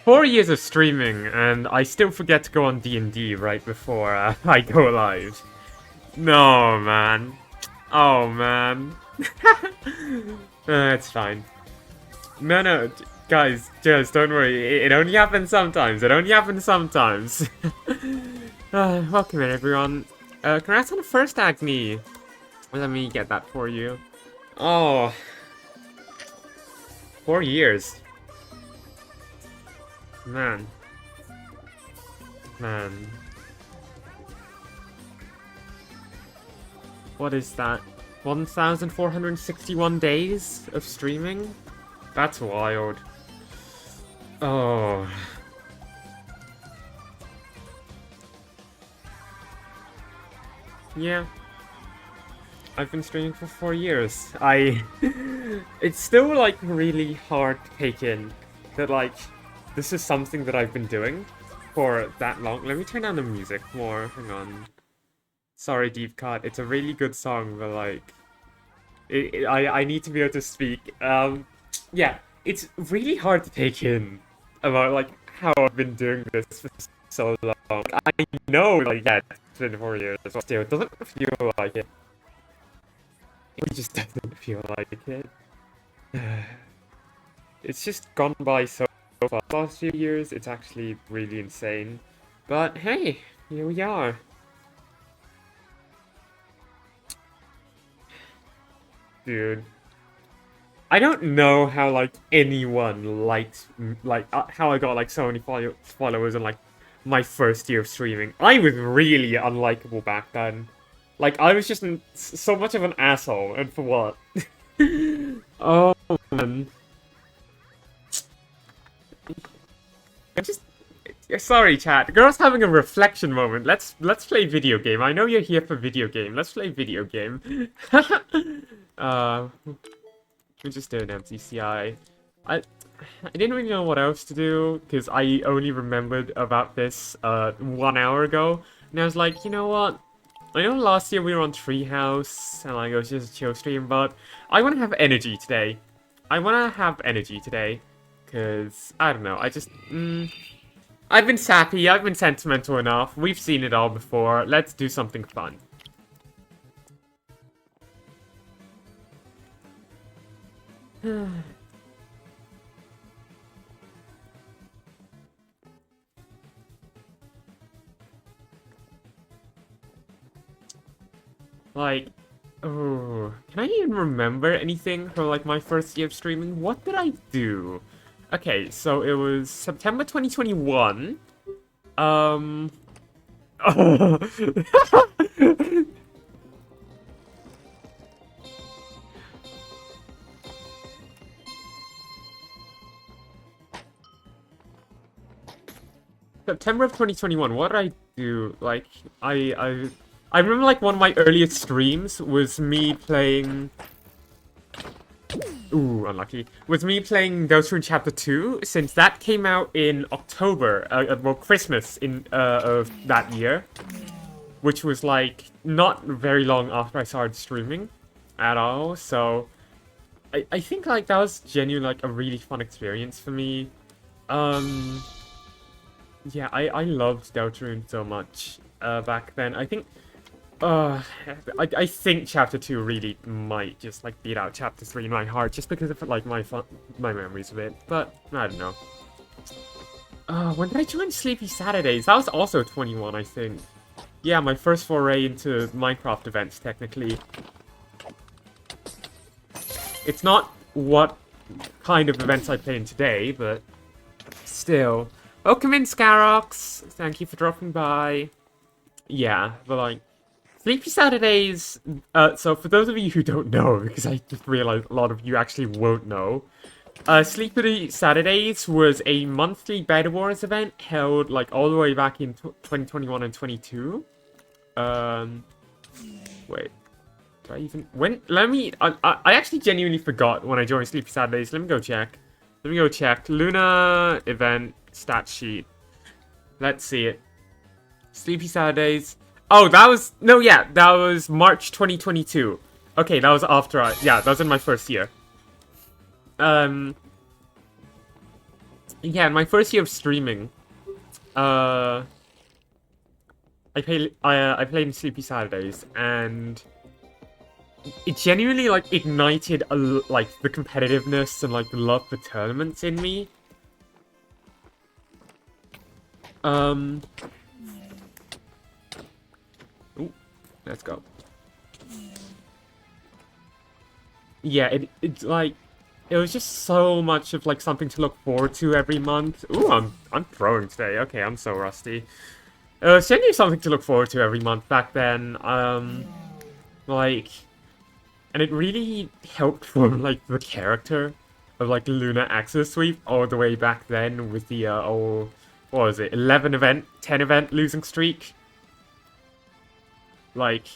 4 years of streaming, and I still forget to go on D&D right before I go live. No, man. Oh, man. It's fine. No, guys, just don't worry. It only happens sometimes. It only happens sometimes. Welcome in, everyone. Congrats on the first Agni. Let me get that for you. Oh, 4 years. Man. Man. What is that? 1,461 days of streaming? That's wild. Oh. Yeah. I've been streaming for 4 years. It's still, like, really hard to take in that, like, this is something that I've been doing for that long. Let me turn down the music more. Hang on. Sorry, Deep Cut. It's a really good song, but, like, I need to be able to speak. Yeah, it's really hard to take in about, like, how I've been doing this for so long. I know, like, yeah, it's been 4 years, but still, it doesn't feel like it. It just doesn't feel like it. It's just gone by so fast the last few years. It's actually really insane. But hey, here we are. Dude. I don't know how, like, anyone liked, like, how I got, like, so many followers in, like, my first year of streaming. I was really unlikable back then. Like, I was just so much of an asshole, and for what? Oh, man. I'm just... Sorry, chat. Girl's having a reflection moment. Let's play video game. I know you're here for video game. Let's play video game. We just did an MCCI. I didn't really know what else to do, because I only remembered about this 1 hour ago. And I was like, you know what? I know last year we were on Treehouse, and like, it was just a chill stream, but I want to have energy today. I want to have energy today, because, I don't know, I just, I've been sappy, I've been sentimental enough, we've seen it all before, let's do something fun. Like, oh, can I even remember anything from, like, my first year of streaming? What did I do? Okay, so it was September 2021. Oh. September of 2021, what did I do? Like, I remember, like, one of my earliest streams was me playing... Ooh, unlucky. Was me playing Deltarune Chapter 2, since that came out in October, well, Christmas of that year. Which was, like, not very long after I started streaming at all, so... I think, like, that was genuinely, like, a really fun experience for me. Yeah, I loved Deltarune so much back then. I think... I think Chapter 2 really might just, like, beat out Chapter 3 in my heart, just because of, like, my memories of it, but I don't know. When did I join Sleepy Saturdays? That was also 21, I think. Yeah, my first foray into Minecraft events, technically. It's not what kind of events I play in today, but still. Welcome in, Scarox! Thank you for dropping by. Yeah, but, like, Sleepy Saturdays, so for those of you who don't know, because I just realized a lot of you actually won't know, Sleepy Saturdays was a monthly Bed Wars event held, like, all the way back in 2021 and 22. Wait. Do I even... I actually genuinely forgot when I joined Sleepy Saturdays. Let me go check. Luna event stat sheet. Let's see it. Sleepy Saturdays. Oh, that was... No, yeah. That was March 2022. Okay, that was after I... Yeah, that was in my first year. yeah, in my first year of streaming, I played in Sleepy Saturdays, and it genuinely like ignited like the competitiveness and like the love for tournaments in me. Ooh, let's go. Yeah, it's like it was just so much of like something to look forward to every month. Ooh, I'm throwing today. Okay, I'm so rusty. It was genuinely something to look forward to every month back then. Like, and it really helped for like the character of like Lunar Axis Sweep all the way back then with the what was it, 11 event, 10 event losing streak. Like,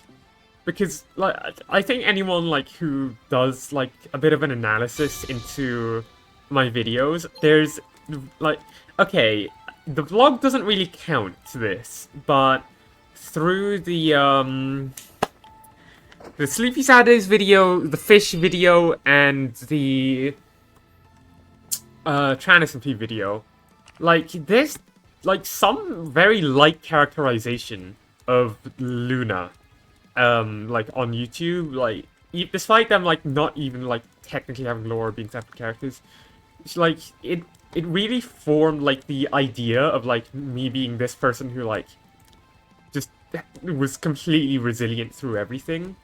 because like I think anyone like who does like a bit of an analysis into my videos, there's like, okay, the vlog doesn't really count to this, but through the Sleepy Saturdays video, the fish video, and the Tran SMP video, like there's like some very light characterization of Luna like on YouTube, like despite them like not even like technically having lore or being separate characters, it's like it really formed like the idea of like me being this person who like just was completely resilient through everything,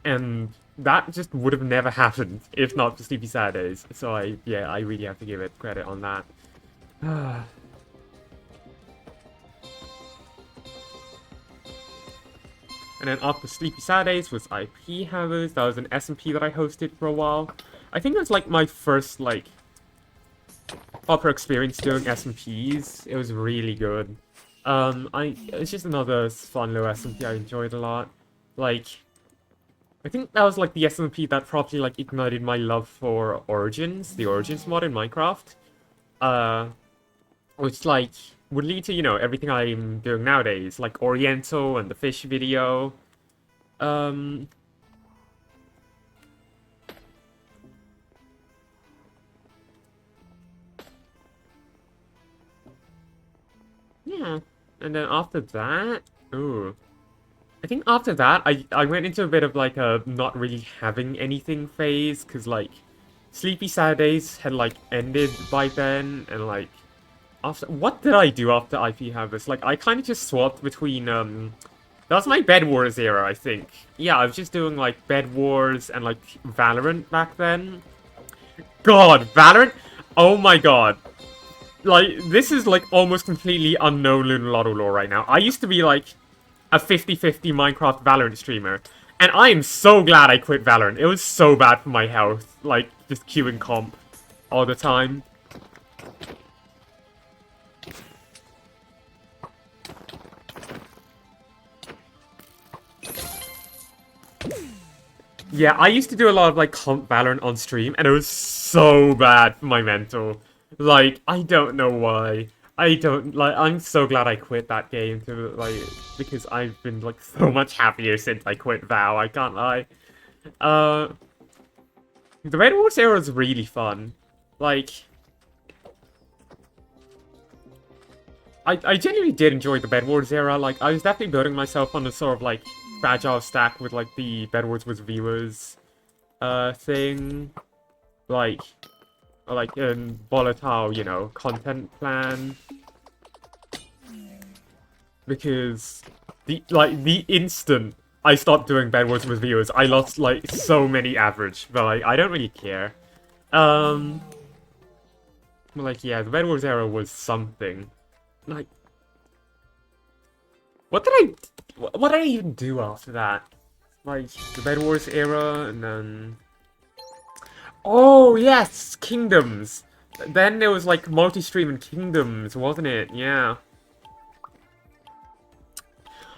and that just would have never happened if not for Sleepy Saturdays. So I really have to give it credit on that. And then after Sleepy Saturdays was IP Havers. That was an SMP that I hosted for a while. I think it was like my first like proper experience doing SMPs. It was really good. It's just another fun little SMP I enjoyed a lot. Like, I think that was like the SMP that probably like ignited my love for Origins, the Origins mod in Minecraft. Which like would lead to, you know, everything I'm doing nowadays, like Oriental and the fish video. Yeah, and then after that, ooh, I think after that, I went into a bit of like a not really having anything phase, because like Sleepy Saturdays had like ended by then, and like after what did I do after IP Harvest? Like I kind of just swapped between that was my Bed Wars era, I think. Yeah, I was just doing like Bed Wars and like Valorant back then. God, Valorant? Oh my god. Like, this is like almost completely unknown Lunar Lotto lore right now. I used to be like a 50-50 Minecraft Valorant streamer, and I am so glad I quit Valorant. It was so bad for my health, like just queuing comp all the time. Yeah, I used to do a lot of like comp Valorant on stream, and it was so bad for my mental. Like, I don't know why. I don't, like, I'm so glad I quit that game, to, like, because I've been, like, so much happier since I quit VOW, I can't lie. The Red Wars era is really fun. Like, I genuinely did enjoy the Bed Wars era. Like, I was definitely building myself on a sort of, like, fragile stack with, like, the Bed Wars with viewers, thing. Like a volatile, you know, content plan. Because the instant I stopped doing Bed Wars with viewers, I lost like so many average, but like I don't really care. Like yeah, the Bed Wars era was something. Like what did I even do after that? Like the Bed Wars era, and then oh, yes! Kingdoms! Then there was, like, multi-stream in Kingdoms, wasn't it? Yeah.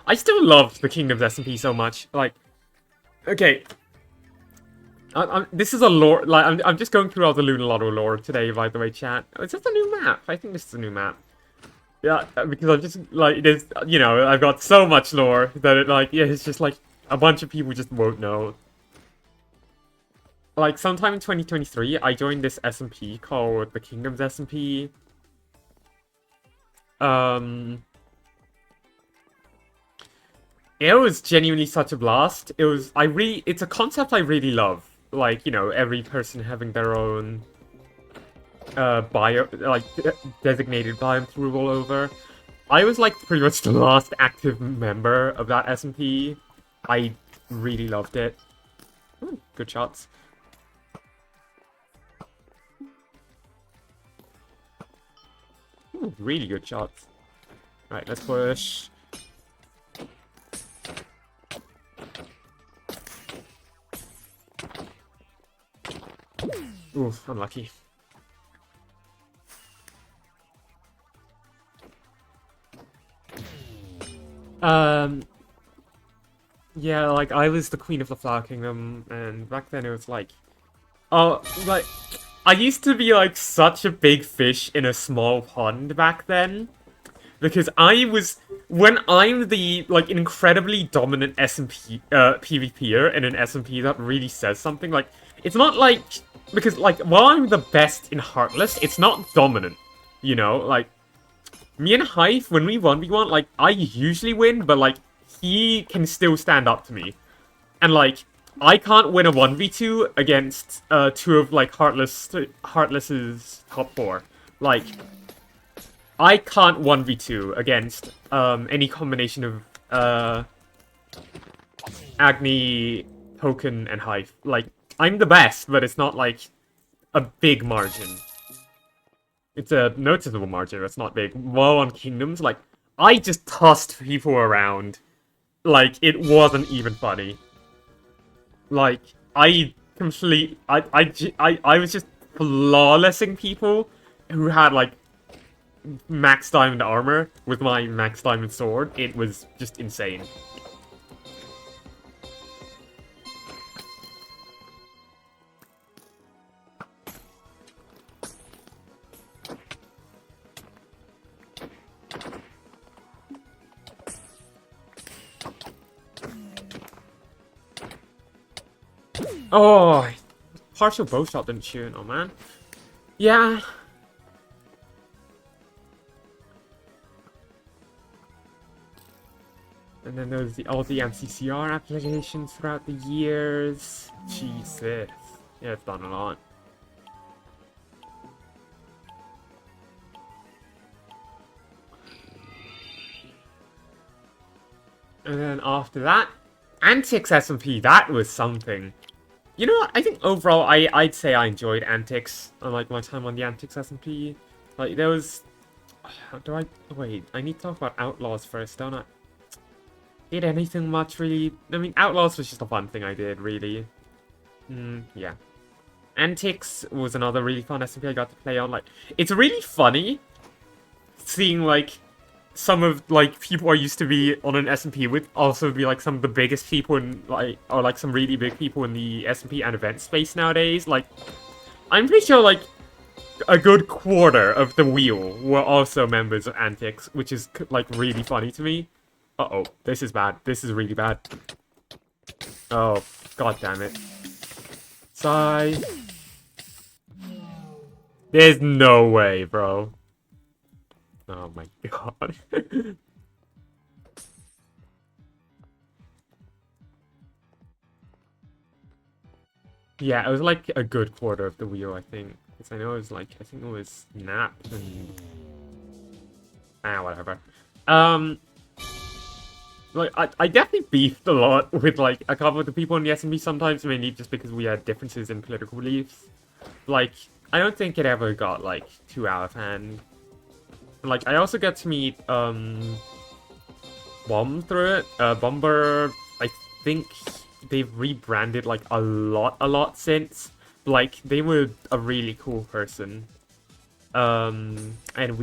I still loved the Kingdoms SMP so much. Like, okay. This is a lore, like, I'm just going through all the Lunar Lotto lore today, by the way, chat. Is this a new map? I think this is a new map. Yeah, because I'm just, like, there's, you know, I've got so much lore that it, like, yeah, it's just, like, a bunch of people just won't know. like sometime in 2023, I joined this SMP called the Kingdoms SMP. It was genuinely such a blast. It's a concept I really love. Like, you know, every person having their own designated biome to rule over. I was like pretty much the last active member of that SMP. I really loved it. Ooh, good shots. Ooh, really good shots. Right, let's push. Oof, unlucky. Yeah, like, I was the Queen of the Flower Kingdom, and back then it was like... Oh, like... I used to be, like, such a big fish in a small pond back then. Because I was... When I'm the, like, incredibly dominant SMP, PvPer in an SMP that really says something, like... It's not like... Because, like, while I'm the best in Heartless, it's not dominant. You know, like... Me and Hive, when we 1v1, like, I usually win, but, like, he can still stand up to me. And, like, I can't win a 1v2 against, two of, like, Heartless's top 4. Like, I can't 1v2 against, any combination of, Agni, Token, and Hive. Like, I'm the best, but it's not, like, a big margin. It's a noticeable margin, it's not big. While on Kingdoms, like, I just tossed people around. Like, it wasn't even funny. Like, I was just flawlessing people who had, like, max diamond armor with my max diamond sword. It was just insane. Oh, partial bow shot didn't shoot. Oh man. Yeah. And then there's all the MCCR applications throughout the years. Jesus. Yeah, it's done a lot. And then after that, Antics SMP, that was something. You know what? I think overall, I'd say I enjoyed Antics. I like my time on the Antics SMP. Like, there was... Wait, I need to talk about Outlaws first, don't I? Did anything much, really? I mean, Outlaws was just a fun thing I did, really. Yeah. Antics was another really fun SMP I got to play on. Like, it's really funny seeing, like, some of, like, people I used to be on an SMP with also be, like, some of the biggest people in, like, or, like, some really big people in the SMP and event space nowadays. Like, I'm pretty sure, like, a good quarter of the wheel were also members of Antics, which is, like, really funny to me. Uh-oh, this is bad. This is really bad. Oh, god damn it. Sigh. There's no way, bro. Oh my god. Yeah, it was like a good quarter of the wheel, I think. Because I know it was like, I think it was Nap and... whatever. Like, I definitely beefed a lot with, like, a couple of the people in the SMP sometimes, mainly just because we had differences in political beliefs. Like, I don't think it ever got, like, too out of hand. Like, I also got to meet, Bomb through it. Bomber, I think they've rebranded, like, a lot since. Like, they were a really cool person. And I'm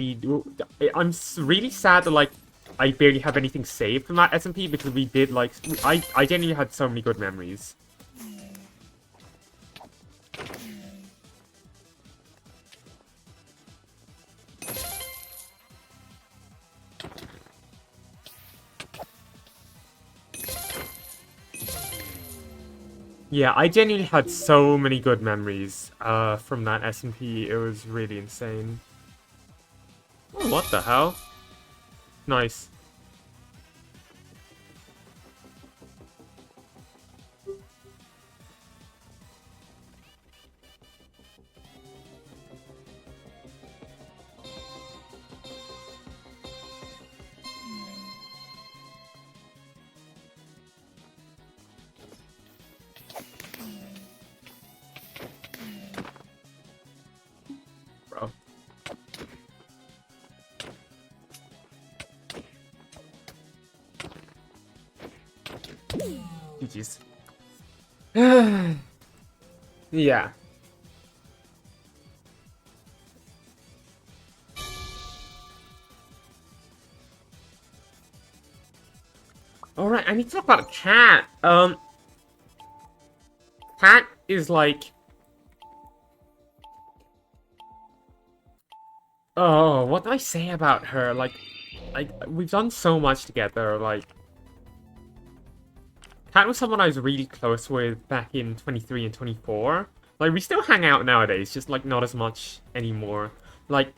really sad that, like, I barely have anything saved from that SMP because we did, like, I genuinely had so many good memories. Yeah, I genuinely had so many good memories from that SMP. It was really insane. Oh, what the hell? Nice. Bro. GG's. Yeah. Alright, I need to talk about Cat. Cat is like... Oh, what do I say about her? Like, we've done so much together, like... Cat was someone I was really close with back in 23 and 24. Like, we still hang out nowadays, just, like, not as much anymore. Like,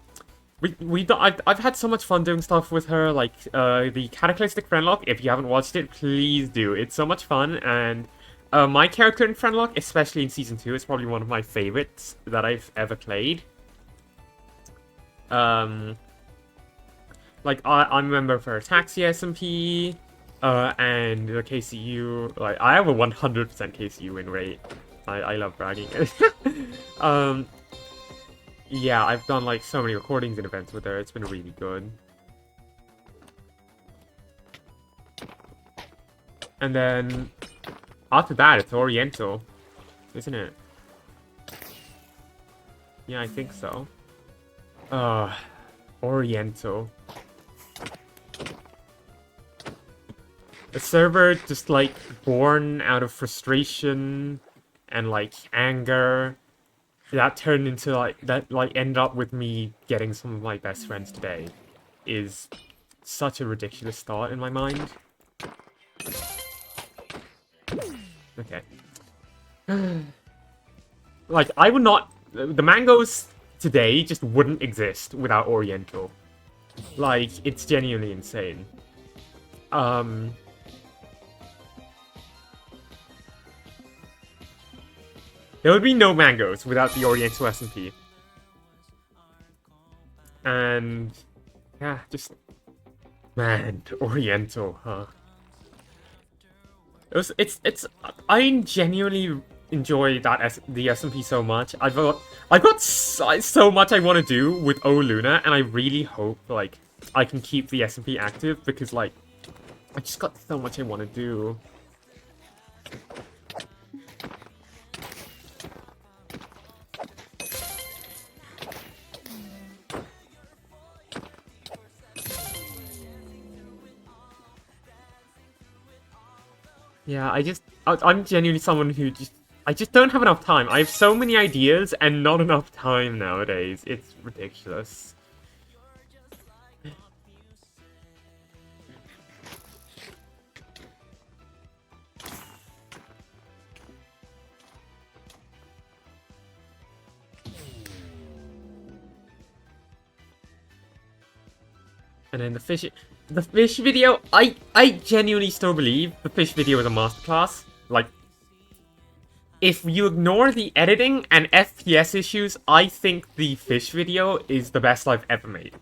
I've had so much fun doing stuff with her, like, the Cataclysmic Friendlock. If you haven't watched it, please do. It's so much fun, and my character in Friendlock, especially in Season 2, is probably one of my favorites that I've ever played. Like, I'm a member for Taxi SMP, and the KCU. Like, I have a 100% KCU win rate. I love bragging. Yeah, I've done, like, so many recordings and events with her. It's been really good. And then, after that, it's Oriental, isn't it? Yeah, I think so. Oriental. A server just, like, born out of frustration and, like, anger. That turned into, like, that, like, ended up with me getting some of my best friends today. Is such a ridiculous thought in my mind. Okay. Like, I would not... The mangoes today just wouldn't exist without Oriental. Like, it's genuinely insane. There would be no mangoes without the Oriental SMP. And... yeah, just... Man, Oriental, huh? I genuinely enjoy that the SMP so much. I've got so much I want to do with O Luna, and I really hope, like, I can keep the SMP active, because, like, I just got so much I want to do. Yeah, I'm genuinely someone who I just don't have enough time. I have so many ideas and not enough time nowadays. It's ridiculous. And then the fish video, I genuinely still believe the fish video is a masterclass. Like, if you ignore the editing and FPS issues, I think the fish video is the best I've ever made.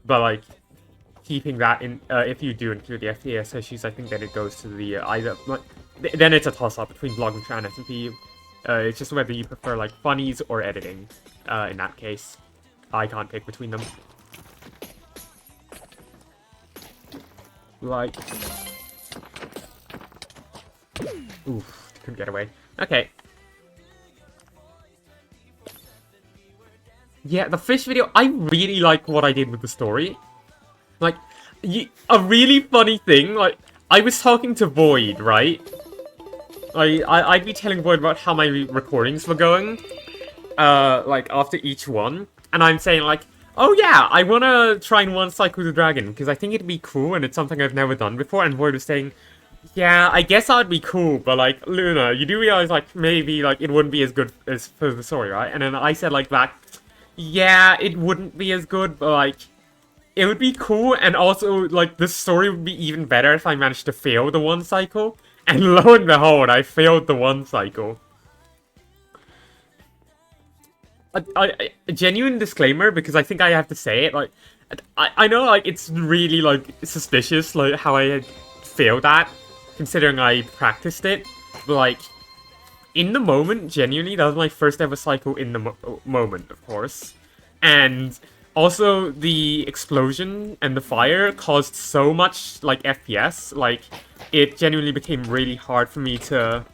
But, like, keeping that in, if you do include the FPS issues, I think that it goes to the, either, like, then it's a toss-up between Vlog and Tran SMP. It's just whether you prefer, like, funnies or editing, in that case. I can't pick between them. Like... oof, couldn't get away. Okay. Yeah, the fish video, I really like what I did with the story. Like, a really funny thing, like, I was talking to Void, right? I'd be telling Void about how my recordings were going, like, after each one. And I'm saying, like, oh yeah, I wanna try and one cycle the dragon, because I think it'd be cool, and it's something I've never done before. And Void was saying, Yeah, I guess that would be cool, but like, Luna, you do realize like maybe like it wouldn't be as good as for the story, right? And then I said like that, yeah, it wouldn't be as good, but like it would be cool, and also like the story would be even better if I managed to fail the one cycle. And lo and behold, I failed the one cycle. A genuine disclaimer, because I think I have to say it, like, I know, like, it's really, like, suspicious, like, how I had failed that, considering I practiced it, but, like, in the moment, genuinely, that was my first ever cycle in the moment, of course, and also, the explosion and the fire caused so much, like, FPS, like, it genuinely became really hard for me to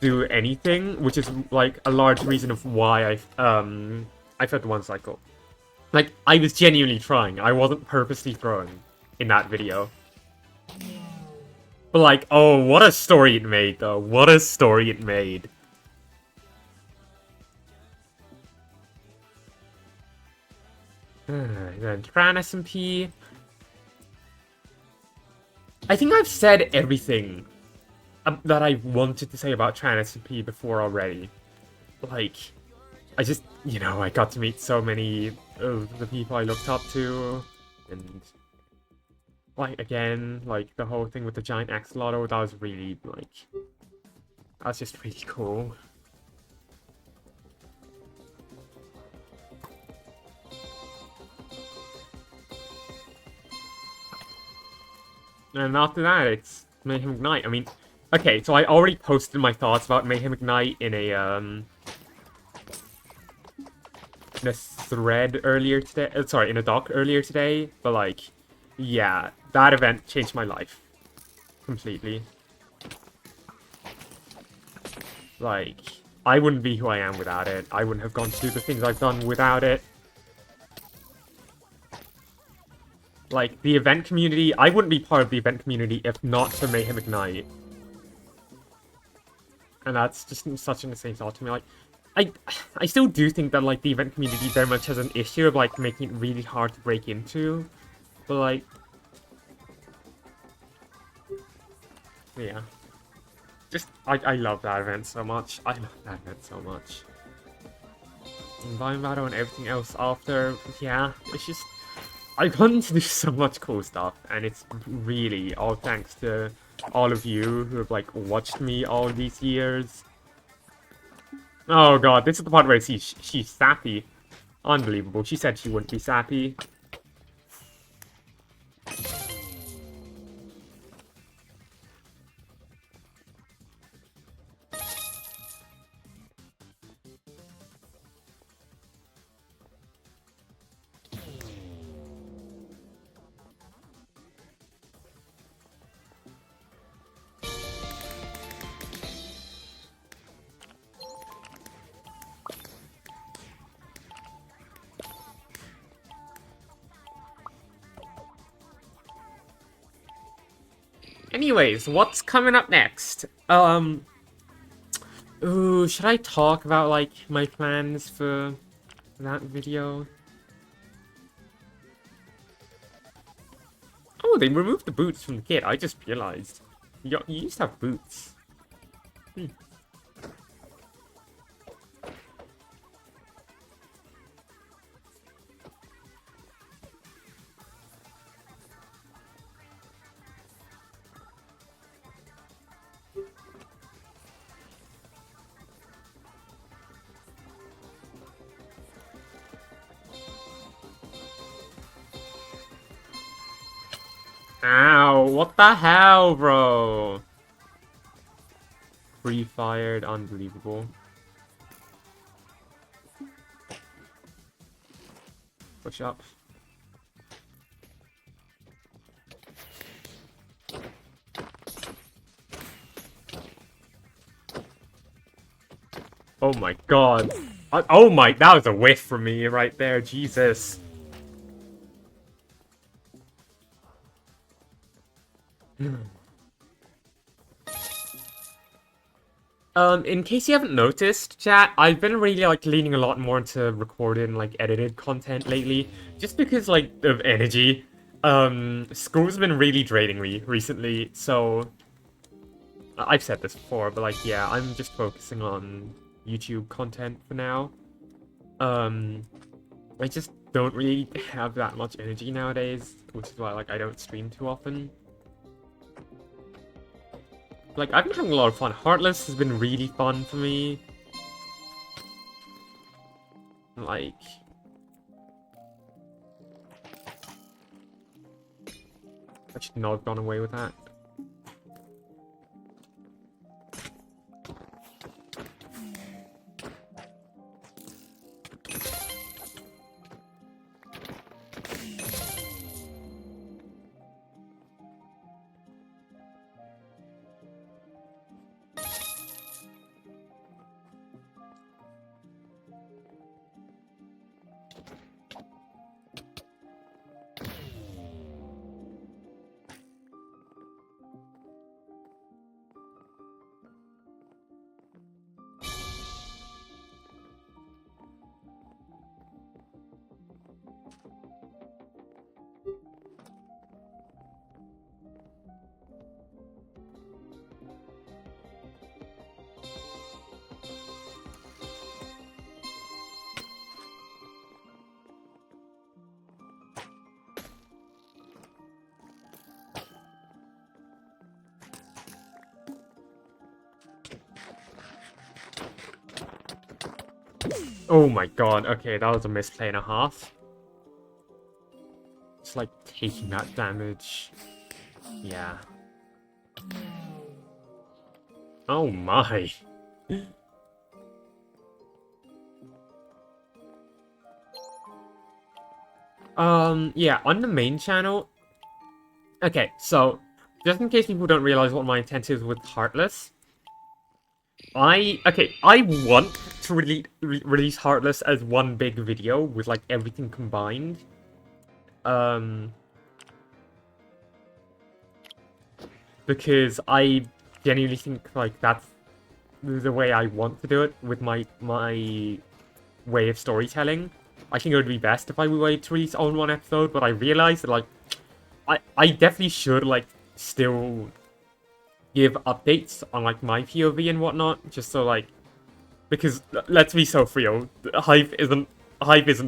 do anything, which is like a large reason of why I failed the one cycle. Like, I was genuinely trying. I wasn't purposely throwing in that video. But like, oh, what a story it made, though. What a story it made. Then Tran SMP. I think I've said everything that I wanted to say about Tran SMP before already. Like, I just, you know, I got to meet so many of the people I looked up to, and, like, again, like, the whole thing with the giant axolotl, that was really, like, that was just really cool. And after that, it's Mayhem Ignite. I mean, okay, so I already posted my thoughts about Mayhem Ignite in a thread earlier today. Sorry, in a doc earlier today. But like, yeah, that event changed my life completely. Like, I wouldn't be who I am without it. I wouldn't have gone to do the things I've done without it. Like, the event community, I wouldn't be part of the event community if not for Mayhem Ignite. And that's just such an insane thought to me. Like, I still do think that, like, the event community very much has an issue of, like, making it really hard to break into. But, like... yeah. Just, I love that event so much. I love that event so much. And Vine Battle and everything else after, yeah, it's just... I've gotten to do so much cool stuff, and it's really all thanks to all of you who have, like, watched me all these years. Oh god, this is the part where she's sappy. Unbelievable. She said she wouldn't be sappy. Anyways, what's coming up next? Ooh, should I talk about, like, my plans for that video? Oh, they removed the boots from the kit. I just realized. You used to have boots. Ow, what the hell, bro? Free-fired, unbelievable. Push up. Oh my god. Oh my, that was a whiff from me right there, Jesus. In case you haven't noticed, chat, I've been really, like, leaning a lot more into recorded and, like, edited content lately, just because, like, of energy. School's been really draining me recently, so I've said this before, but like, yeah, I'm just focusing on YouTube content for now. I just don't really have that much energy nowadays, which is why, like, I don't stream too often. Like, I've been having a lot of fun. Heartless has been really fun for me. Like... I should not have gone away with that. Oh my god, okay, that was a misplay and a half. It's like taking that damage. Yeah. Oh my. Yeah, on the main channel... Okay, so, just in case people don't realize what my intent is with Heartless, I want to release Heartless as one big video with, like, everything combined. Because I genuinely think, like, that's the way I want to do it with my way of storytelling. I think it would be best if I wait to release all in one episode, but I realized that, like, I definitely should, like, still give updates on, like, my POV and whatnot, just so, like, because, let's be so real, Hype isn't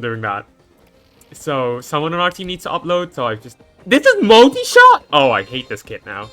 doing that. So, someone on our team needs to upload, so I've just... This is multi-shot?! Oh, I hate this kit now.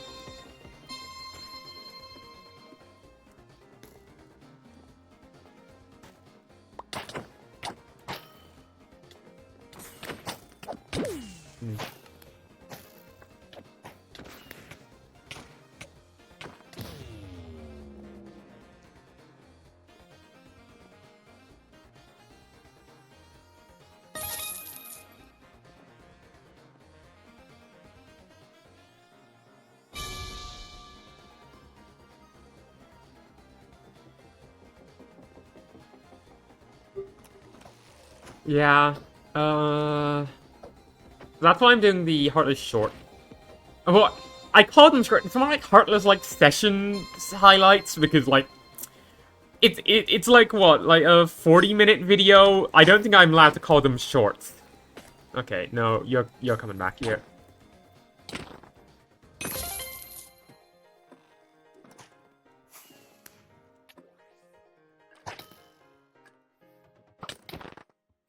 Yeah, that's why I'm doing the Heartless short. Well, I call them short. It's more like Heartless, like, session highlights, because, like, it's like, what, like a 40-minute video? I don't think I'm allowed to call them shorts. Okay, no, you're coming back here.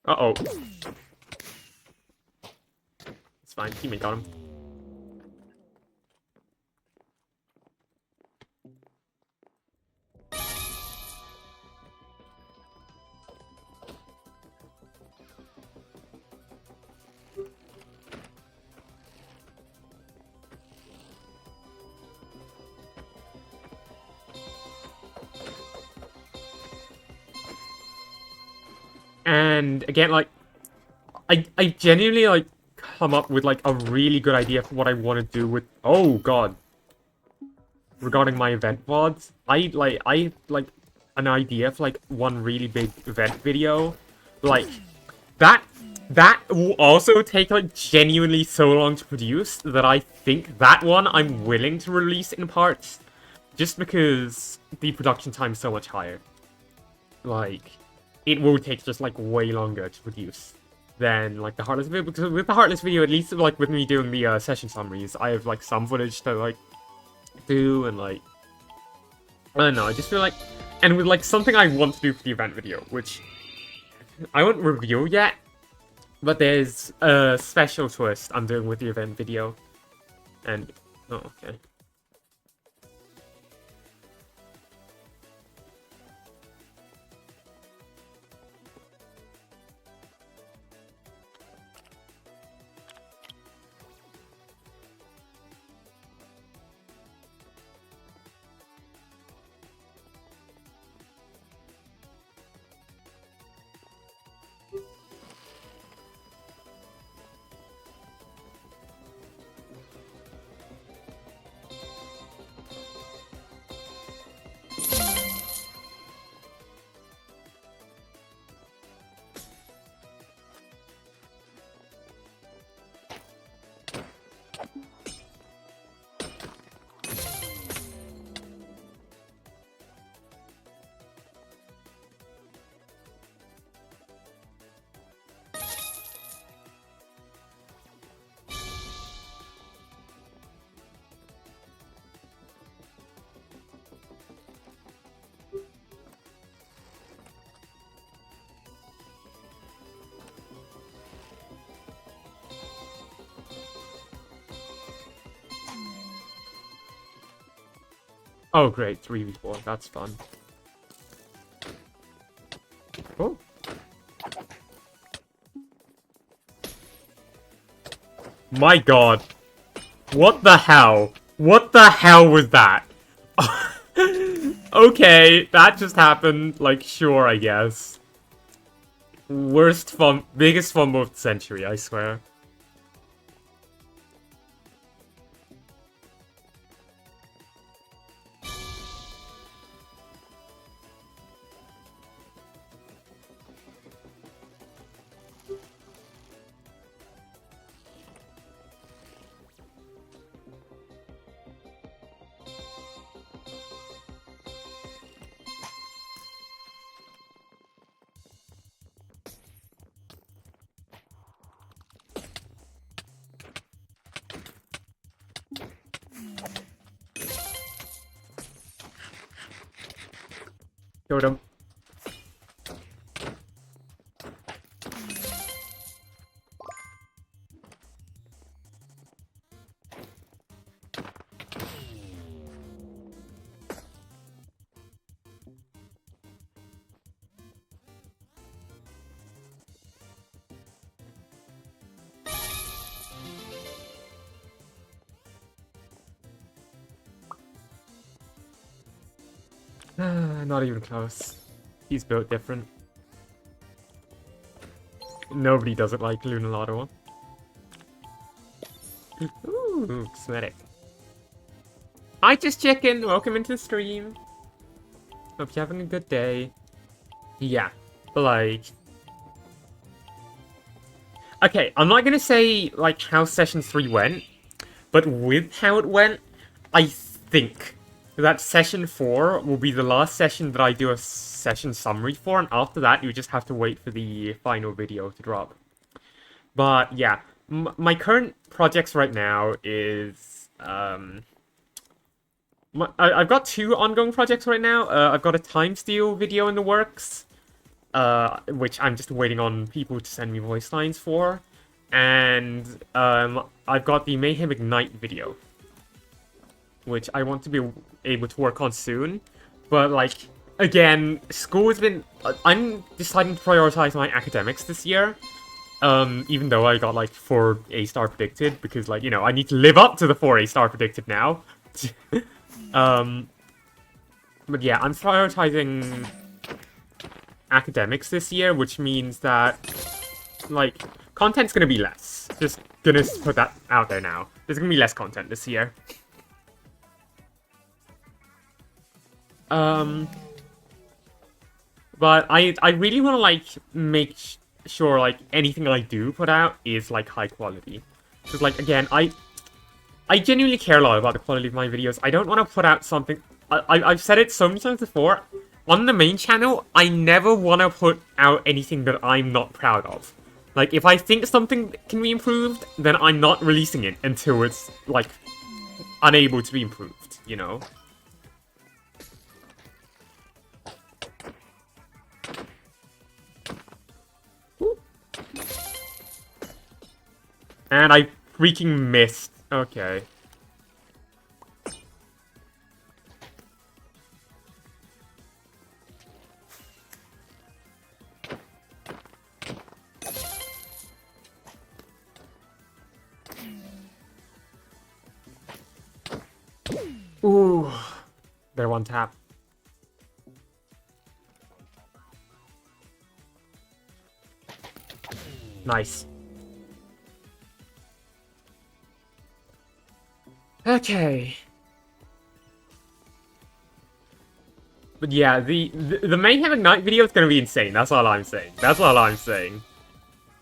Uh-oh. It's fine, teammate got him. And again, like, I genuinely, like, come up with, like, a really good idea for what I want to do with... Oh, God. Regarding my event VODs, I like an idea for, like, one really big event video. Like, that will also take, like, genuinely so long to produce that I think that one I'm willing to release in parts. Just because the production time is so much higher. Like... It will take just, like, way longer to produce. than like the Heartless video, because with the Heartless video, at least like with me doing the session summaries, I have like some footage to like do, and like I don't know, I just feel like, and with like something I want to do for the event video, which I won't reveal yet, but there's a special twist I'm doing with the event video, and oh okay. Oh great, 3v4, that's fun. Oh. My god. What the hell? What the hell was that? Okay, that just happened. Like, sure, I guess. Worst biggest fumble of the century, I swear. Killed him. Not even close. He's built different. Nobody does it like Lunalato. Ooh, cosmetic. Hi, Just Chicken! Welcome into the stream. Hope you're having a good day. Yeah, like... Okay, I'm not gonna say, like, how Session 3 went, but with how it went, I think that Session 4 will be the last session that I do a session summary for, and after that, you just have to wait for the final video to drop. But, yeah, my current projects right now is, I've got 2 ongoing projects right now. I've got a Time Steal video in the works, which I'm just waiting on people to send me voice lines for. And I've got the Mayhem Ignite video, which I want to be able to work on soon. But, like, again, school has been... I'm deciding to prioritize my academics this year. Even though I got, like, 4 A-star predicted, because, like, you know, I need to live up to the 4 A-star predicted now. But yeah, I'm prioritizing academics this year, which means that, like, content's gonna be less. Just gonna put that out there now. There's gonna be less content this year. But I really want to, like, make sure, like, anything I do put out is, like, high quality. Because, like, again, I genuinely care a lot about the quality of my videos. I don't want to put out something... I've said it so many times before. On the main channel, I never want to put out anything that I'm not proud of. Like, if I think something can be improved, then I'm not releasing it until it's, like, unable to be improved, you know? And I freaking missed. Okay. Ooh. They're one tap. Nice. Okay. But yeah, the Mayhem Ignite video is gonna be insane. That's all I'm saying. That's all I'm saying.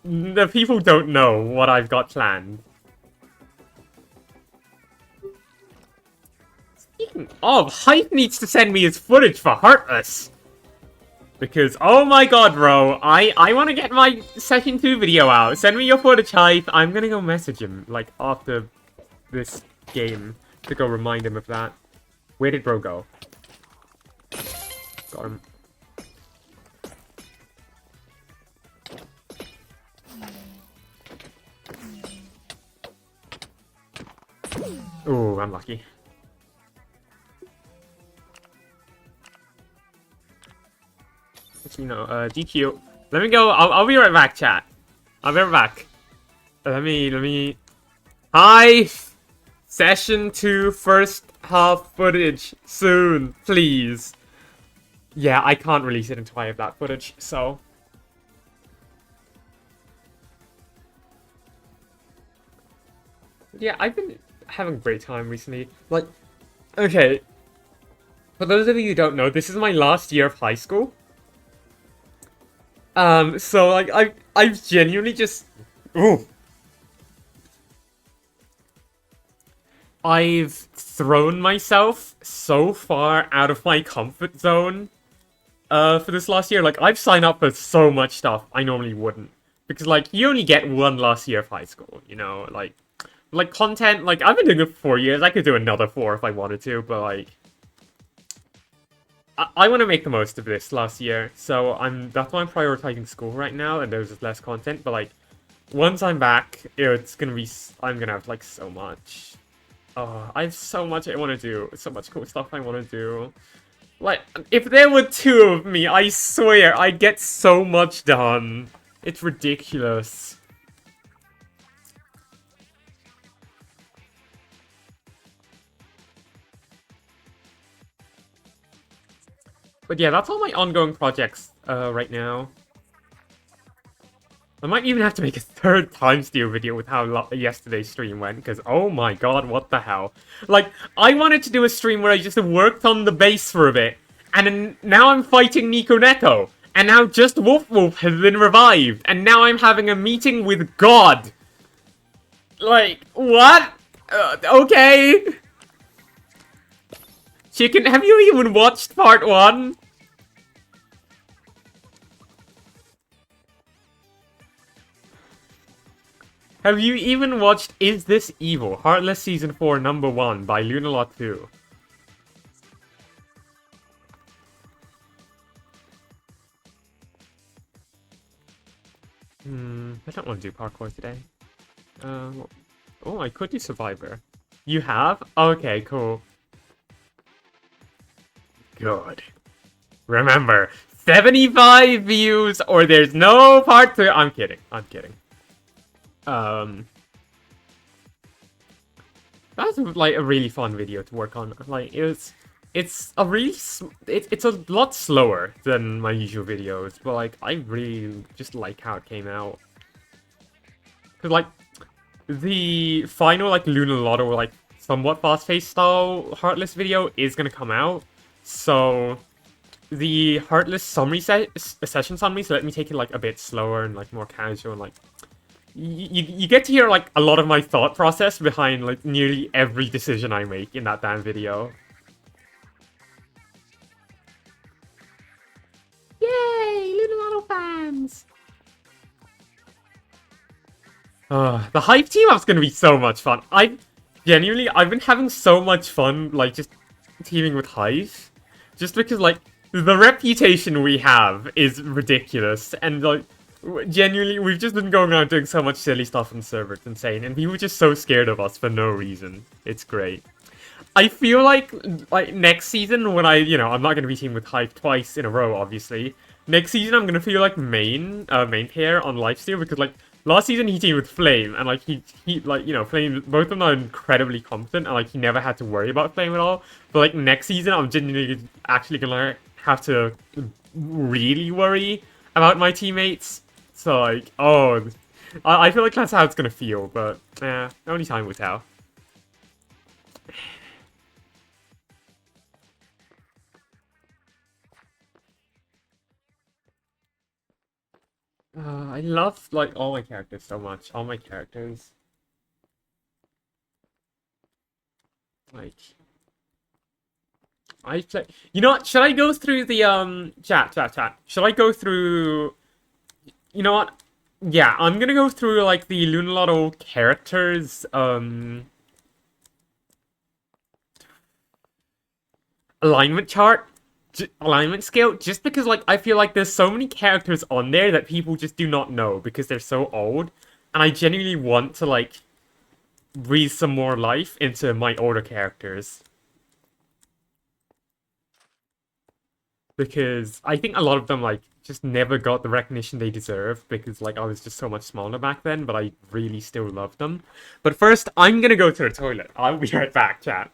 The people don't know what I've got planned. Speaking of, Hype needs to send me his footage for Heartless. Because, oh my god, bro, I want to get my Session 2 video out. Send me your footage, Hype. I'm gonna go message him, like, after this game, to go remind him of that. Where did bro go? Got him. Ooh, unlucky. You know, DQ. Let me go. I'll be right back, chat. I'll be right back. Let me. Hi! Session 2 first half footage soon, please. Yeah, I can't release it until I have that footage, so. Yeah, I've been having a great time recently. Like, okay. For those of you who don't know, this is my last year of high school. So like I've genuinely just ooh. I've thrown myself so far out of my comfort zone for this last year. Like I've signed up for so much stuff I normally wouldn't. Because like you only get one last year of high school, you know, like content, like I've been doing it for 4 years. I could do another 4 if I wanted to, but like I want to make the most of this last year, so that's why I'm prioritizing school right now, and there's just less content, but like, once I'm back, I'm gonna have like so much. Oh, I have so much I want to do, so much cool stuff I want to do. Like, if there were 2 of me, I swear, I'd get so much done. It's ridiculous. But yeah, that's all my ongoing projects right now. I might even have to make a 3rd time steal video with how yesterday's stream went, because oh my god, what the hell. Like, I wanted to do a stream where I just worked on the base for a bit, and then now I'm fighting Nico Neko, and now just Wolf Wolf has been revived, and now I'm having a meeting with God. Like, what? Okay. Chicken, have you even watched part 1? Have you even watched Is This Evil? Heartless Season 4 Number 1 by Lunalot 2. I don't want to do parkour today. Oh, I could do Survivor. You have? Okay, cool. Good. Remember, 75 views or there's no part 2. I'm kidding. I'm kidding. That's like a really fun video to work on. Like it's a lot slower than my usual videos, but like I really just like how it came out. Cause like the final like Luna Lotto like somewhat fast-paced style Heartless video is gonna come out, so the Heartless summary session summary, so let me take it like a bit slower and like more casual and like. You get to hear, like, a lot of my thought process behind, like, nearly every decision I make in that damn video. Yay! Lunalato fans! The Hive team up's gonna be so much fun. I've been having so much fun, like, just teaming with Hive. Just because, like, the reputation we have is ridiculous. And, like, genuinely, we've just been going around doing so much silly stuff on the server. It's insane. And people are just so scared of us for no reason. It's great. I feel like next season when I'm not gonna be teaming with Hive twice in a row, obviously. Next season I'm gonna feel like main pair on lifesteal because like last season he teamed with Flame and like he like Flame, both of them are incredibly competent and like he never had to worry about Flame at all. But like next season I'm genuinely actually gonna have to really worry about my teammates. So like I feel like that's how it's gonna feel, but only time will tell. I love like all my characters so much. All my characters. Like I play. You know what? Should I go through the chat? Should I go through? You know what? Yeah, I'm gonna go through like the Lunalotto characters alignment chart. Alignment scale, just because like I feel like there's so many characters on there that people just do not know because they're so old, and I genuinely want to like breathe some more life into my older characters. Because I think a lot of them like just never got the recognition they deserve because like I was just so much smaller back then, but I really still love them. But first, I'm gonna go to the toilet. I'll be right back, chat.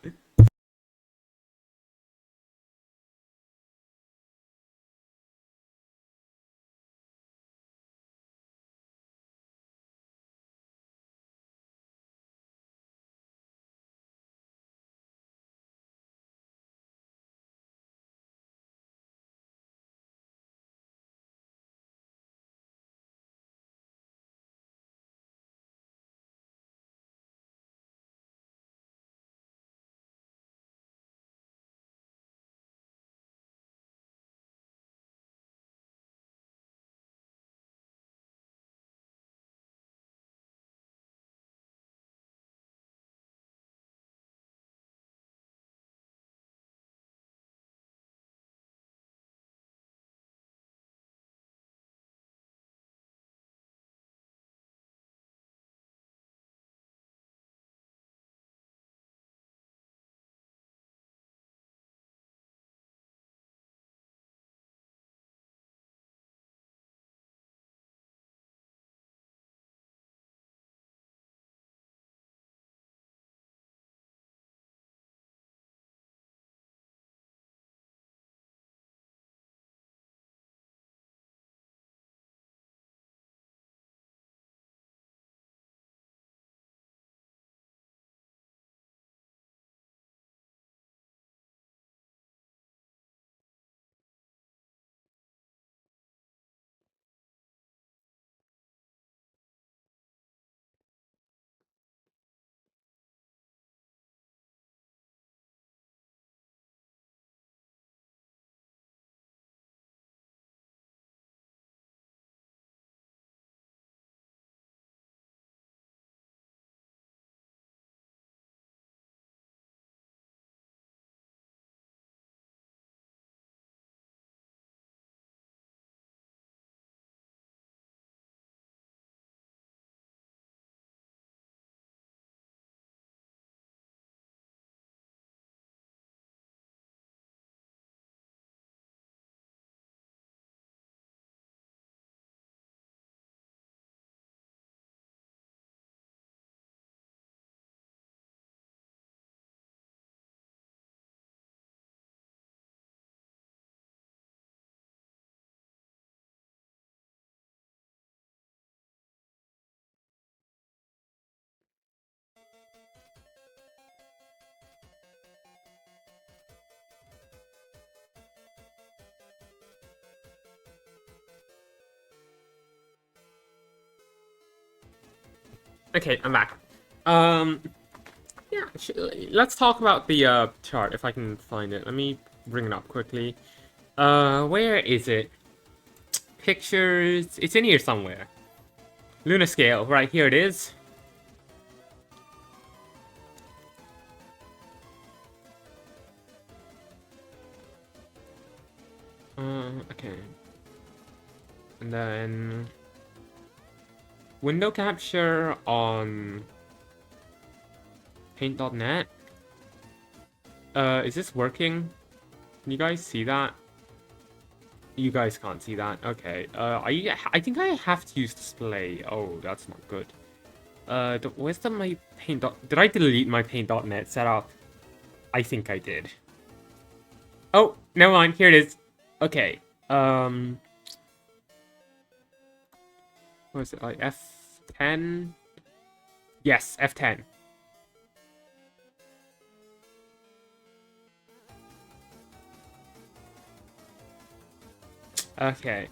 Okay, I'm back. Um, yeah, let's talk about the chart if I can find it. Let me bring it up quickly. Where is it? Pictures. It's in here somewhere. Luna scale, right, here it is. Okay. And then window capture on paint.net. Is this working? Can you guys see that? You guys can't see that. Okay. I think I have to use display. Oh, that's not good. Where's my paint. Did I delete my paint.net setup? I think I did. Oh, never mind. Here it is. Okay. What is it? Like F10? Yes, F10. Okay.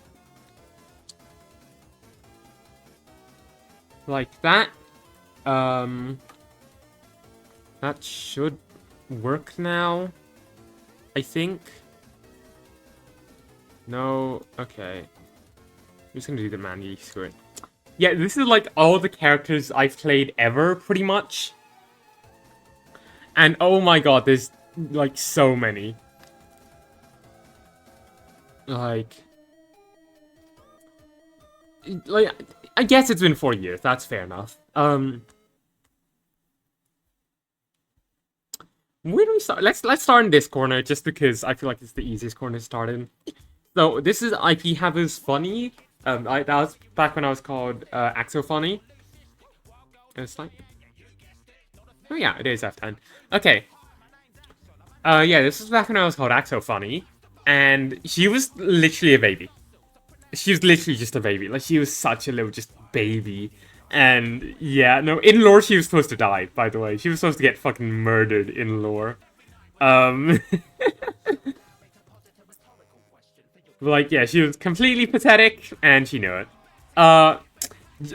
Like that. That should work now. I think. No, okay. I'm just gonna do the manually, screw it. Yeah, this is like all the characters I've played ever, pretty much. And oh my god, there's like so many. Like, I guess it's been 4 years, that's fair enough. Where do we start? Let's start in this corner, just because I feel like it's the easiest corner to start in. So this is IP Havers Funny. That was back when I was called Axo Funny. It's like, oh yeah, it is F10. Okay. Yeah, this was back when I was called Axo Funny, and she was literally a baby. She was literally just a baby. Like, she was such a little just baby. And yeah, no, in lore she was supposed to die, by the way. She was supposed to get fucking murdered in lore. Like, yeah, she was completely pathetic, and she knew it. While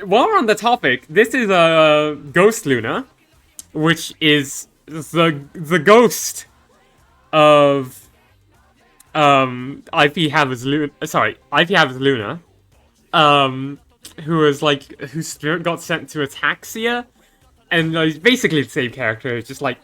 we're on the topic, this is a Ghost Luna, which is the ghost of IP Havers Luna. Sorry, IP Havers Luna. Who was like, whose spirit got sent to Ataxia, and basically the same character, just like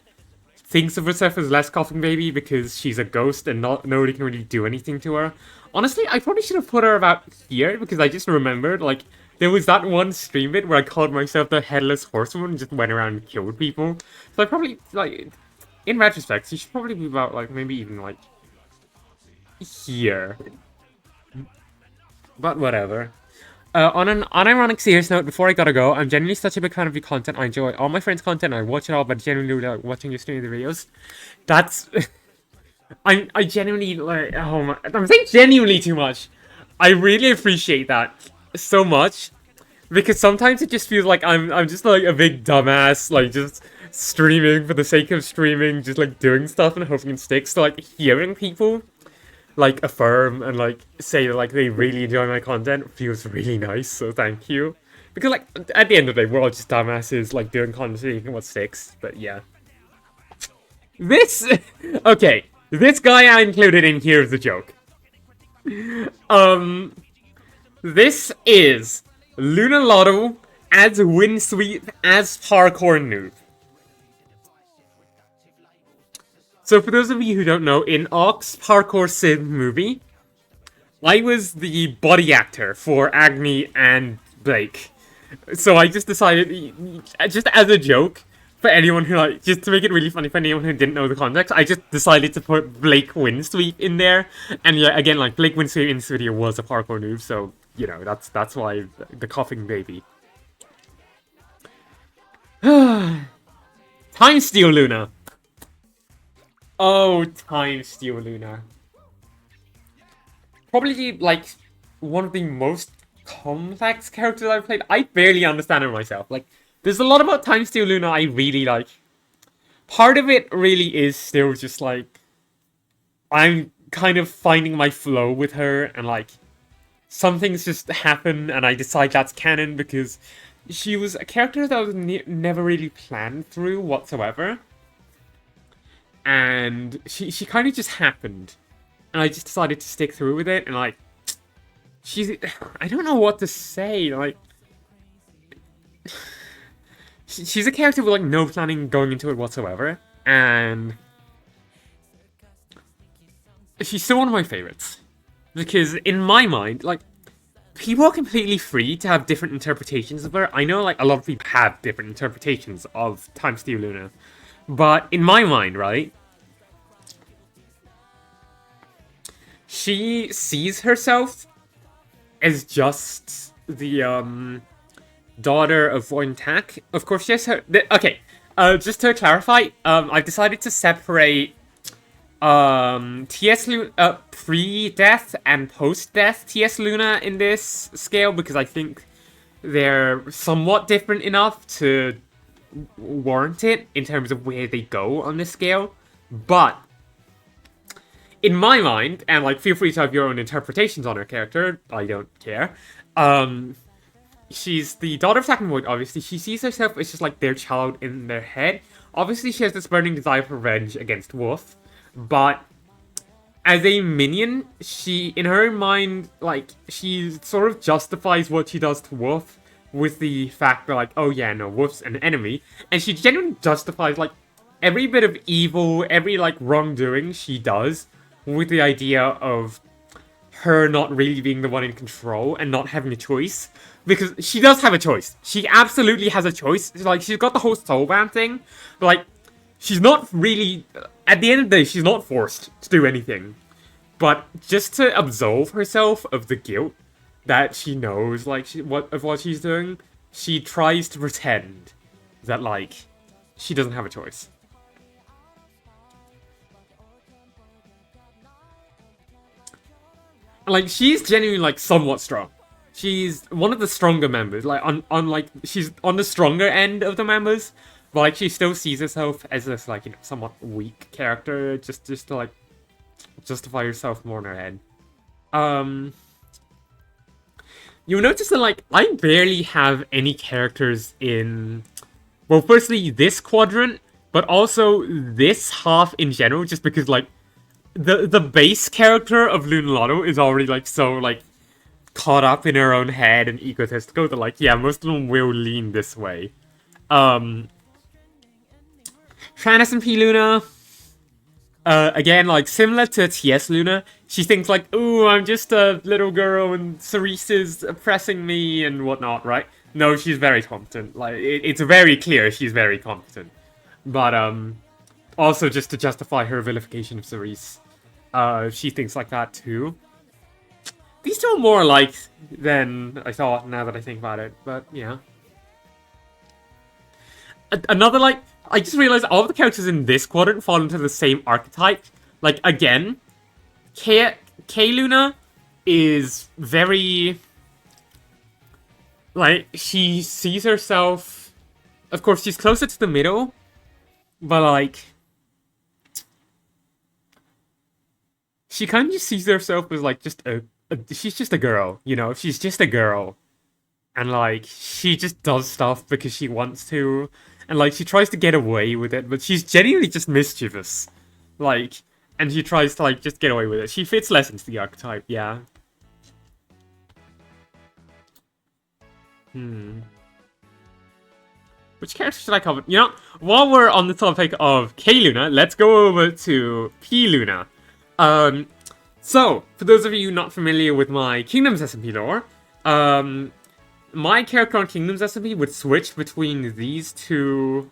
thinks of herself as less coughing baby because she's a ghost and nobody can really do anything to her. Honestly, I probably should have put her about here because I just remembered, like, there was that one stream bit where I called myself the Headless Horsewoman and just went around and killed people. So I probably, like, in retrospect, she should probably be about, like, maybe even, like, here. But whatever. On an unironic serious note, before I gotta go, I'm genuinely such a big fan of your content. I enjoy all my friends' content, I watch it all, but genuinely like watching you stream the videos. That's... I genuinely, like, oh my... I'm saying genuinely too much. I really appreciate that so much, because sometimes it just feels like I'm just like a big dumbass, like just streaming for the sake of streaming, just like doing stuff and hoping it sticks. So like hearing people like affirm and like say that like they really enjoy my content feels really nice, so thank you. Because like at the end of the day, we're all just dumbasses like doing content seeking what sticks. But yeah. This okay, this guy I included in here is a joke. This is Luna Lotto as Windsweep as parkour noob. So for those of you who don't know, in Ox Parkour Sim movie, I was the body actor for Agni and Blake. So I just decided, just as a joke, for anyone who like, just to make it really funny for anyone who didn't know the context, I just decided to put Blake Windsweep in there. And yeah, again, like Blake Windsweep in this video was a parkour noob, so you know that's why the coughing baby. Time Steal Luna. Oh, Time Steal Luna. Probably, like, one of the most complex characters I've played. I barely understand her myself. Like, there's a lot about Time Steal Luna I really like. Part of it really is still just, like, I'm kind of finding my flow with her, and, like, some things just happen, and I decide that's canon because she was a character that was never really planned through whatsoever. And she kind of just happened. And I just decided to stick through with it. And like, I don't know what to say. Like, she's a character with like no planning going into it whatsoever, and she's still one of my favorites because in my mind, like, people are completely free to have different interpretations of her. I know like a lot of people have different interpretations of Time Steel Luna, but in my mind, right, she sees herself as just the daughter of Void Tak. Of course, she has her. Okay, just to clarify, I've decided to separate TS Luna pre-death and post-death TS Luna in this scale because I think they're somewhat different enough to warrant it in terms of where they go on this scale. But in my mind, and like feel free to have your own interpretations on her character, I don't care. She's the daughter of Sack and Void, obviously. She sees herself as just like their child in their head. Obviously, she has this burning desire for revenge against Wolf, but as a minion, she, in her mind, like, she sort of justifies what she does to Wolf with the fact that, like, oh yeah, no, Wolf's an enemy. And she genuinely justifies, like, every bit of evil, every, like, wrongdoing she does with the idea of her not really being the one in control and not having a choice. Because she does have a choice. She absolutely has a choice. Like, she's got the whole soulbound thing, but, like, she's not really... At the end of the day, she's not forced to do anything. But just to absolve herself of the guilt that she knows, like, what she's doing, she tries to pretend that, like, she doesn't have a choice. Like, she's genuinely, like, somewhat strong. She's one of the stronger members. Like, like, she's on the stronger end of the members. But, like, she still sees herself as this, like, you know, somewhat weak character. Just to, like, justify herself more in her head. You'll notice that, like, I barely have any characters in... Well, firstly, this quadrant, but also this half in general, just because, like, the base character of Lunalotto is already, like, so, like, caught up in her own head and egotistical that, like, yeah, most of them will lean this way. Tranis and P Luna, again, like, similar to TS Luna, she thinks, like, ooh, I'm just a little girl and Cerise is oppressing me and whatnot, right? No, she's very competent. Like, it's very clear she's very competent. But, also just to justify her vilification of Cerise, she thinks like that too. These two are more alike than I thought, now that I think about it, but yeah. Another, like, I just realized all of the characters in this quadrant fall into the same archetype. Like, again, K-Luna is very... Like, she sees herself... Of course, she's closer to the middle, but, like... She kind of just sees herself as, like, just she's just a girl, you know? She's just a girl. And, like, she just does stuff because she wants to. And, like, she tries to get away with it, but she's genuinely just mischievous. Like, and she tries to, like, just get away with it. She fits less into the archetype, yeah. Which character should I cover? You know, while we're on the topic of K-Luna, let's go over to P-Luna. So, for those of you not familiar with my Kingdoms SMP lore, my character on Kingdoms SMP would switch between these two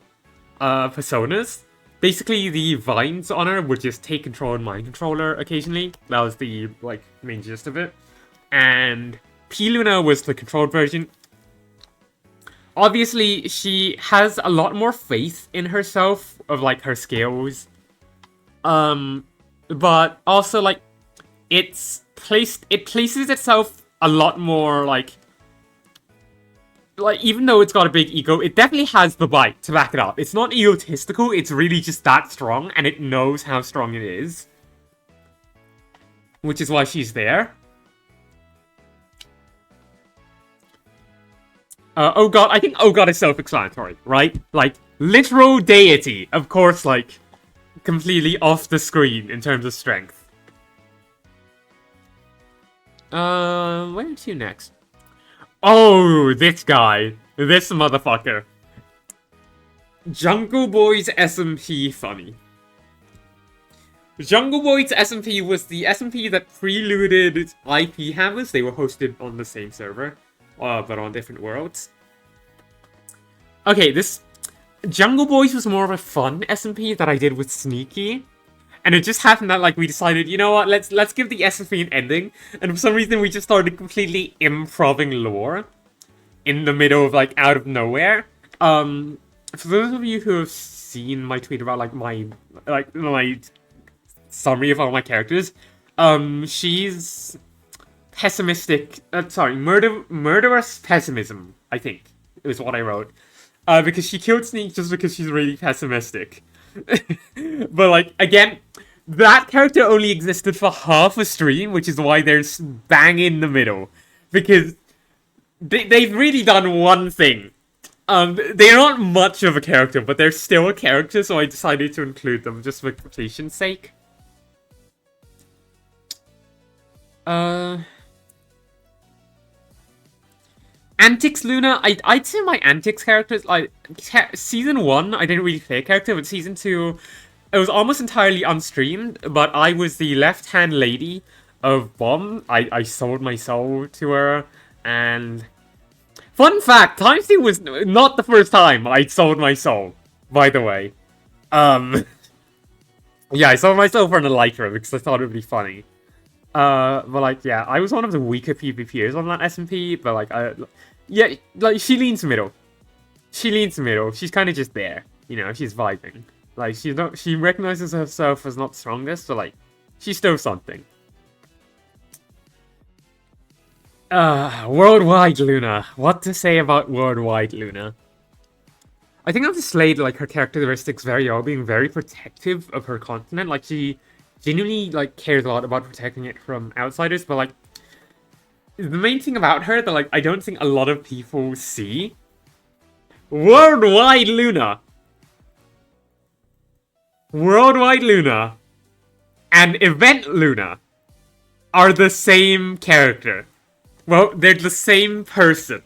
personas. Basically, the vines on her would just take control and mind controller occasionally. That was the, like, main gist of it. And P-Luna was the controlled version. Obviously, she has a lot more faith in herself, of, like, her skills. But also, like, it places itself a lot more, like, even though it's got a big ego, it definitely has the bite to back it up. It's not egotistical, it's really just that strong, and it knows how strong it is. Which is why she's there. Oh god, I think oh god is self-explanatory, right? Like, literal deity, of course, like, completely off the screen in terms of strength. Where to next? Oh, this guy. This motherfucker. Jungle Boy's SMP funny. Jungle Boy's SMP was the SMP that preluded IP Hammers. They were hosted on the same server, but on different worlds. Okay, this Jungle Boys was more of a fun SMP that I did with Sneaky. And it just happened that, like, we decided, you know what, let's give the SMP an ending. And for some reason, we just started completely improving lore in the middle of, like, out of nowhere. For those of you who have seen my tweet about, like, my summary of all my characters, she's pessimistic, murderous pessimism, I think, is what I wrote. Because she killed Sneak just because she's really pessimistic. But, like, again, that character only existed for half a stream, which is why they're bang in the middle. Because they've really done one thing. They're not much of a character, but they're still a character, so I decided to include them just for completion's sake. Antics Luna, I'd say my Antics characters, like, Season 1, I didn't really play a character, but Season 2, it was almost entirely unstreamed, but I was the left-hand lady of Bomb. I sold my soul to her, and... Fun fact, Timesy was not the first time I sold my soul, by the way. Yeah, I sold my soul for an Elytra because I thought it would be funny. But like, yeah, I was one of the weaker PvPers on that SMP, but like, yeah, like, she leans middle. She leans middle. She's kind of just there, you know, she's vibing. Like, she recognizes herself as not strongest, so like, she's still something. Worldwide Luna. What to say about Worldwide Luna? I think I've displayed, like, her characteristics very well, being very protective of her continent. Like, she genuinely, like, cares a lot about protecting it from outsiders, but, like, the main thing about her that, like, I don't think a lot of people see. Worldwide Luna. Worldwide Luna and Event Luna are the same character. Well, they're the same person.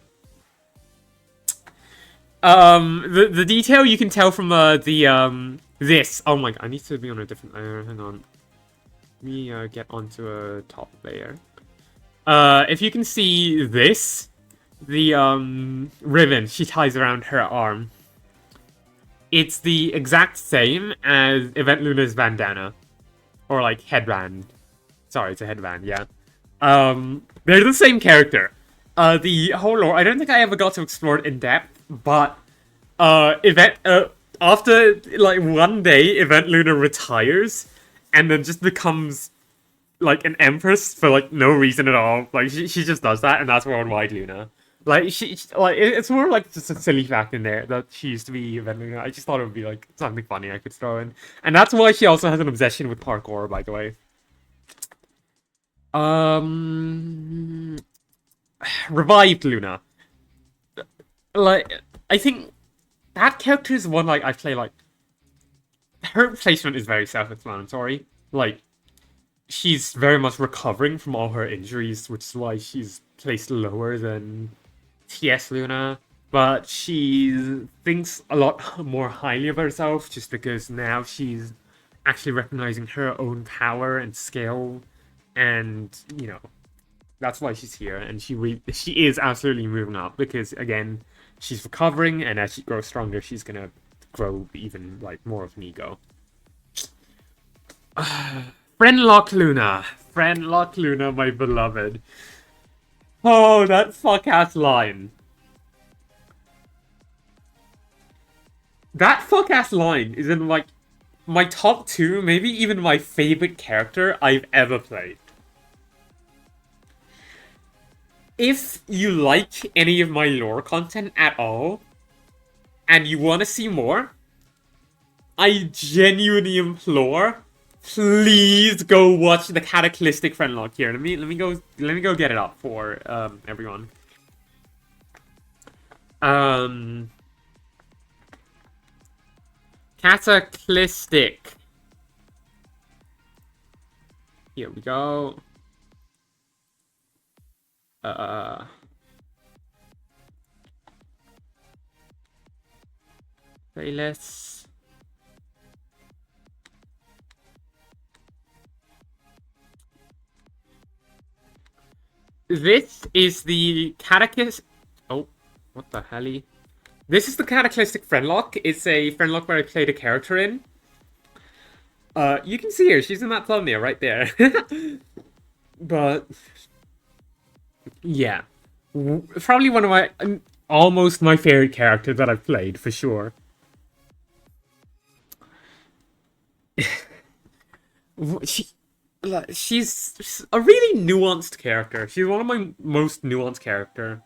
The detail you can tell from this. Oh my god, I need to be on a different layer. Hang on. Let me get onto a top layer. If you can see this, the ribbon she ties around her arm, it's the exact same as Event Luna's bandana, or like headband. Sorry, it's a headband. Yeah. They're the same character. The whole lore, I don't think I ever got to explore it in depth, but, after, like, one day, Event Luna retires, and then just becomes, like, an empress for, like, no reason at all. Like, she just does that, and that's Worldwide Luna. Like, it's more like just a silly fact in there that she used to be Event Luna. I just thought it would be, like, something funny I could throw in. And that's why she also has an obsession with parkour, by the way. Revived Luna. Like, I think that character is one, like, I play, like, her placement is very self-explanatory. Like, she's very much recovering from all her injuries, which is why she's placed lower than TS Luna. But she thinks a lot more highly of herself just because now she's actually recognizing her own power and skill. And, you know, that's why she's here, and she is absolutely moving up, because, again, she's recovering, and as she grows stronger, she's gonna grow even, like, more of an ego. Friendlock Luna. Friendlock Luna, my beloved. Oh, that fuck-ass line. That fuck-ass line is in, like, my top 2, maybe even my favorite character I've ever played. If you like any of my lore content at all, and you want to see more, I genuinely implore, please go watch the Cataclysmic Friendlock here. Let me go get it up for everyone. Cataclysmic. Here we go. Playlist. This is the catechist. Oh, what the hell? This is the Cataclysmic Friendlock. It's a friendlock where I played a character in. You can see her. She's in that thumbnail right there. But yeah, probably one of my almost my favorite character that I've played for sure. She's a really nuanced character. She's one of my most nuanced character.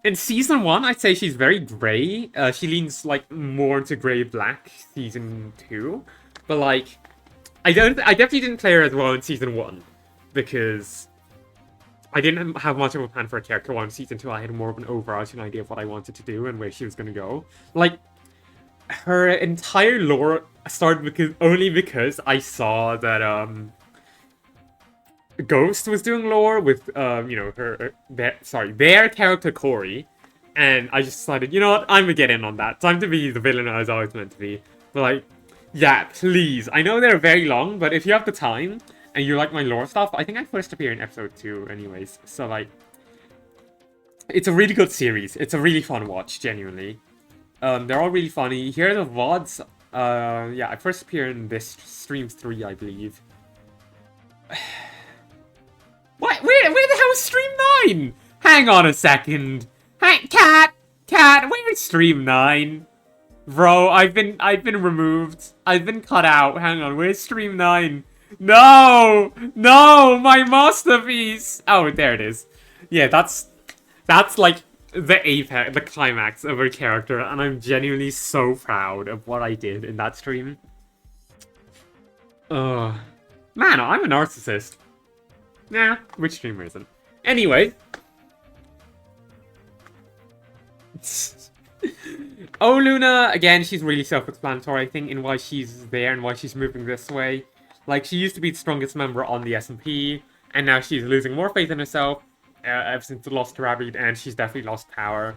In season 1, I'd say she's very grey. She leans like more into grey-black season 2. But like, I definitely didn't play her as well in season 1. Because I didn't have much of a plan for a character 1. Season 2, I had more of an overarching idea of what I wanted to do and where she was going to go. Like, her entire lore started only because I saw that, Ghost was doing lore with, you know, their character Corey, and I just decided, you know what, I'm gonna get in on that. Time to be the villain I was always meant to be. But like, yeah, please. I know they're very long, but if you have the time and you like my lore stuff, I think I first appear in episode 2 anyways. So like, it's a really good series. It's a really fun watch, genuinely. They're all really funny. Here are the VODs. Yeah, I first appear in this stream 3, I believe. What? Where the hell is stream 9? Hang on a second. Hey, cat, where's stream 9? Bro, I've been removed. I've been cut out. Hang on, where's stream 9? No, my masterpiece. Oh, there it is. Yeah, that's like the apex, the climax of a character, and I'm genuinely so proud of what I did in that stream. Man, I'm a narcissist. Nah, which streamer isn't? Anyway. Oh, Luna, again, she's really self-explanatory, I think, in why she's there and why she's moving this way. Like, she used to be the strongest member on the SMP, and now she's losing more faith in herself ever since the loss to Rabbit, and she's definitely lost power.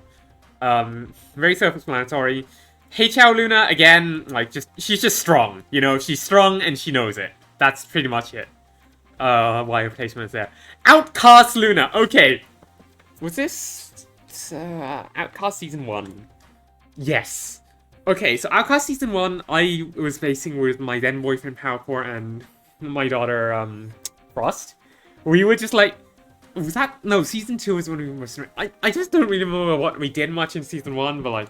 Very self-explanatory. Hey, Chow Luna, again, like, she's just strong, you know? She's strong, and she knows it. That's pretty much it. Why her placement is there. Outcast Luna! Okay. Was this... Outcast Season 1? Yes. Okay, so Outcast Season 1, I was facing with my then boyfriend Powercore and my daughter, Frost. We were just like... Was that... No, Season 2 was when we were... I just don't really remember what we did much in Season 1, but like...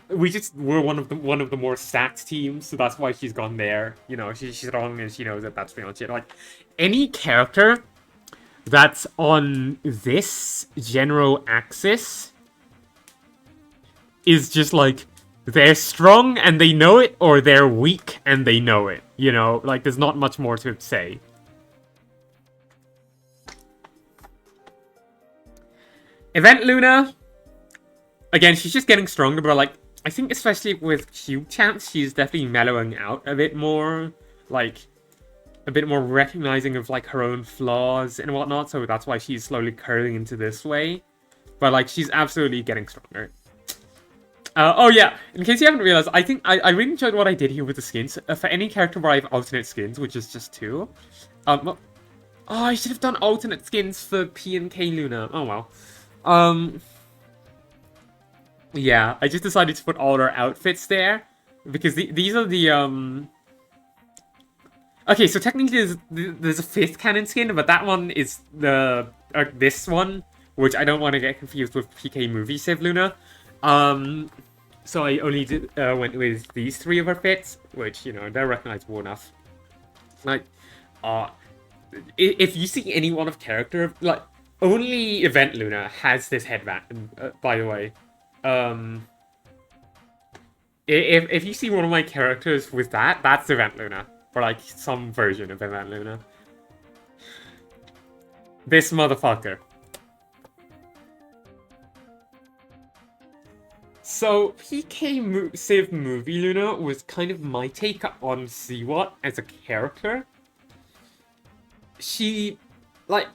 We just were one of the more stacked teams, so that's why she's gone there. You know, she's strong and she knows that that's pretty much it. Like, any character that's on this general axis is just like, they're strong and they know it, or they're weak and they know it. You know, like, there's not much more to say. Event Luna. Again, she's just getting stronger, but like, I think especially with Cube Champs, she's definitely mellowing out a bit more. Like, a bit more recognizing of like her own flaws and whatnot, so that's why she's slowly curving into this way. But like, she's absolutely getting stronger. Oh yeah, in case you haven't realized, I think I really enjoyed what I did here with the skins. For any character where I have alternate skins, which is just 2. Oh, I should have done alternate skins for P and K Luna. Oh well. Yeah, I just decided to put all our outfits there. Because these are the, Okay, so technically there's a 5th canon skin, but that one is the... this one, which I don't want to get confused with PK Movie Civ Luna. So I only went with these 3 of her fits, which, you know, they're recognizable enough. Like, if you see any one of character, like, only Event Luna has this headband, by the way. If you see one of my characters with that, that's Event Luna. Or like some version of Event Luna. This motherfucker. So, PK Civ Movie Luna was kind of my take on Seawat as a character. She, like,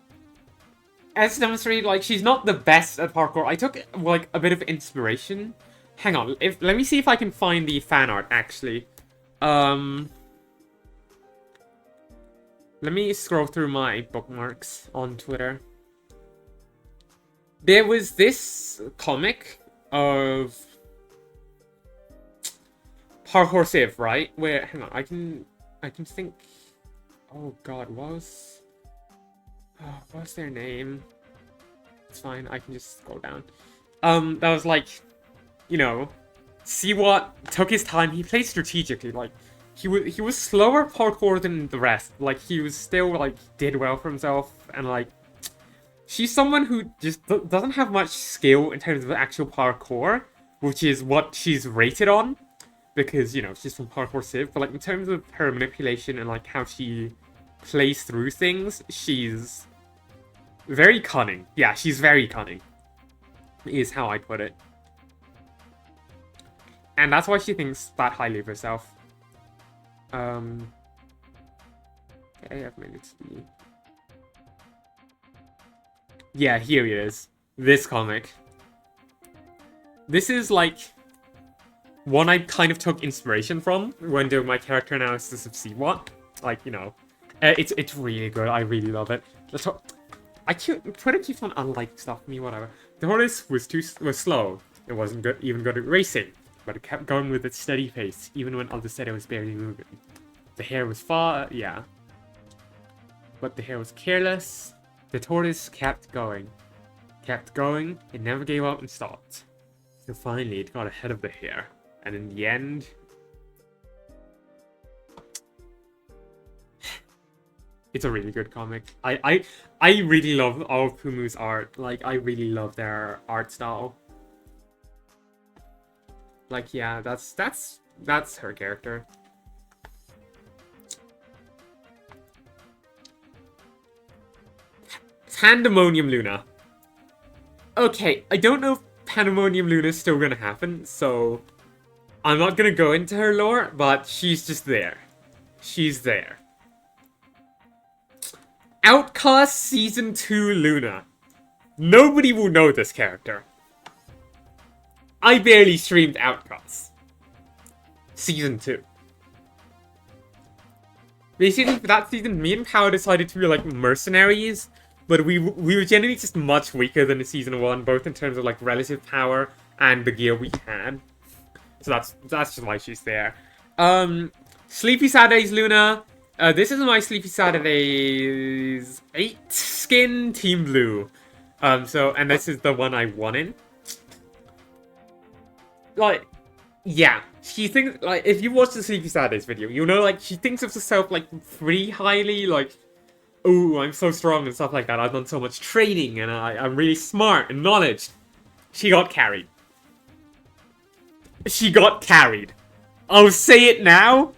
as demonstrated, like, she's not the best at parkour. I took, like, a bit of inspiration Hang on. Let me see if I can find the fan art, actually. Let me scroll through my bookmarks on Twitter. There was this comic of Parkour Civ, right? Where, hang on, I can think. Oh God, what's their name? It's fine, I can just scroll down. That was like, you know, Siwat took his time. He played strategically. Like, he was slower parkour than the rest. Like, he was still like did well for himself, and like, she's someone who just doesn't have much skill in terms of actual parkour, which is what she's rated on, because, you know, she's from Parkour Civ. But like, in terms of her manipulation and like how she plays through things, she's very cunning. Yeah, she's very cunning, is how I put it. And that's why she thinks that highly of herself. Okay, I've made it to the... Yeah, here it is. This comic. This is like one I kind of took inspiration from when doing my character analysis of Siwat. Like, you know, it's really good. I really love it. Twitter keeps on unliking stuff for me, whatever. The horse was slow. It wasn't even good at racing, but it kept going with its steady pace, even when others said it was barely moving. The hair was yeah. But the hair was careless. The tortoise kept going. It never gave up and stopped. So finally, it got ahead of the hare. And in the end... It's a really good comic. I really love all of Pumu's art. Like, I really love their art style. Like, yeah, that's her character. Pandemonium Luna. Okay, I don't know if Pandemonium Luna is still gonna happen, so I'm not gonna go into her lore, but she's just there. She's there. Outcast Season 2 Luna. Nobody will know this character. I barely streamed Outcast Season 2. Basically, for that season, me and Power decided to be like mercenaries, but we were generally just much weaker than in Season 1, both in terms of like relative power and the gear we had. So that's just why she's there. Sleepy Saturdays Luna. This is my Sleepy Saturdays 8 skin, Team Blue. And this is the one I won in. Like, yeah, she thinks, like, if you watch the Sleepy Saturdays video, you know, like, she thinks of herself, like, pretty highly, like, oh, I'm so strong and stuff like that. I've done so much training and I'm really smart and knowledge. She got carried. She got carried. I'll say it now.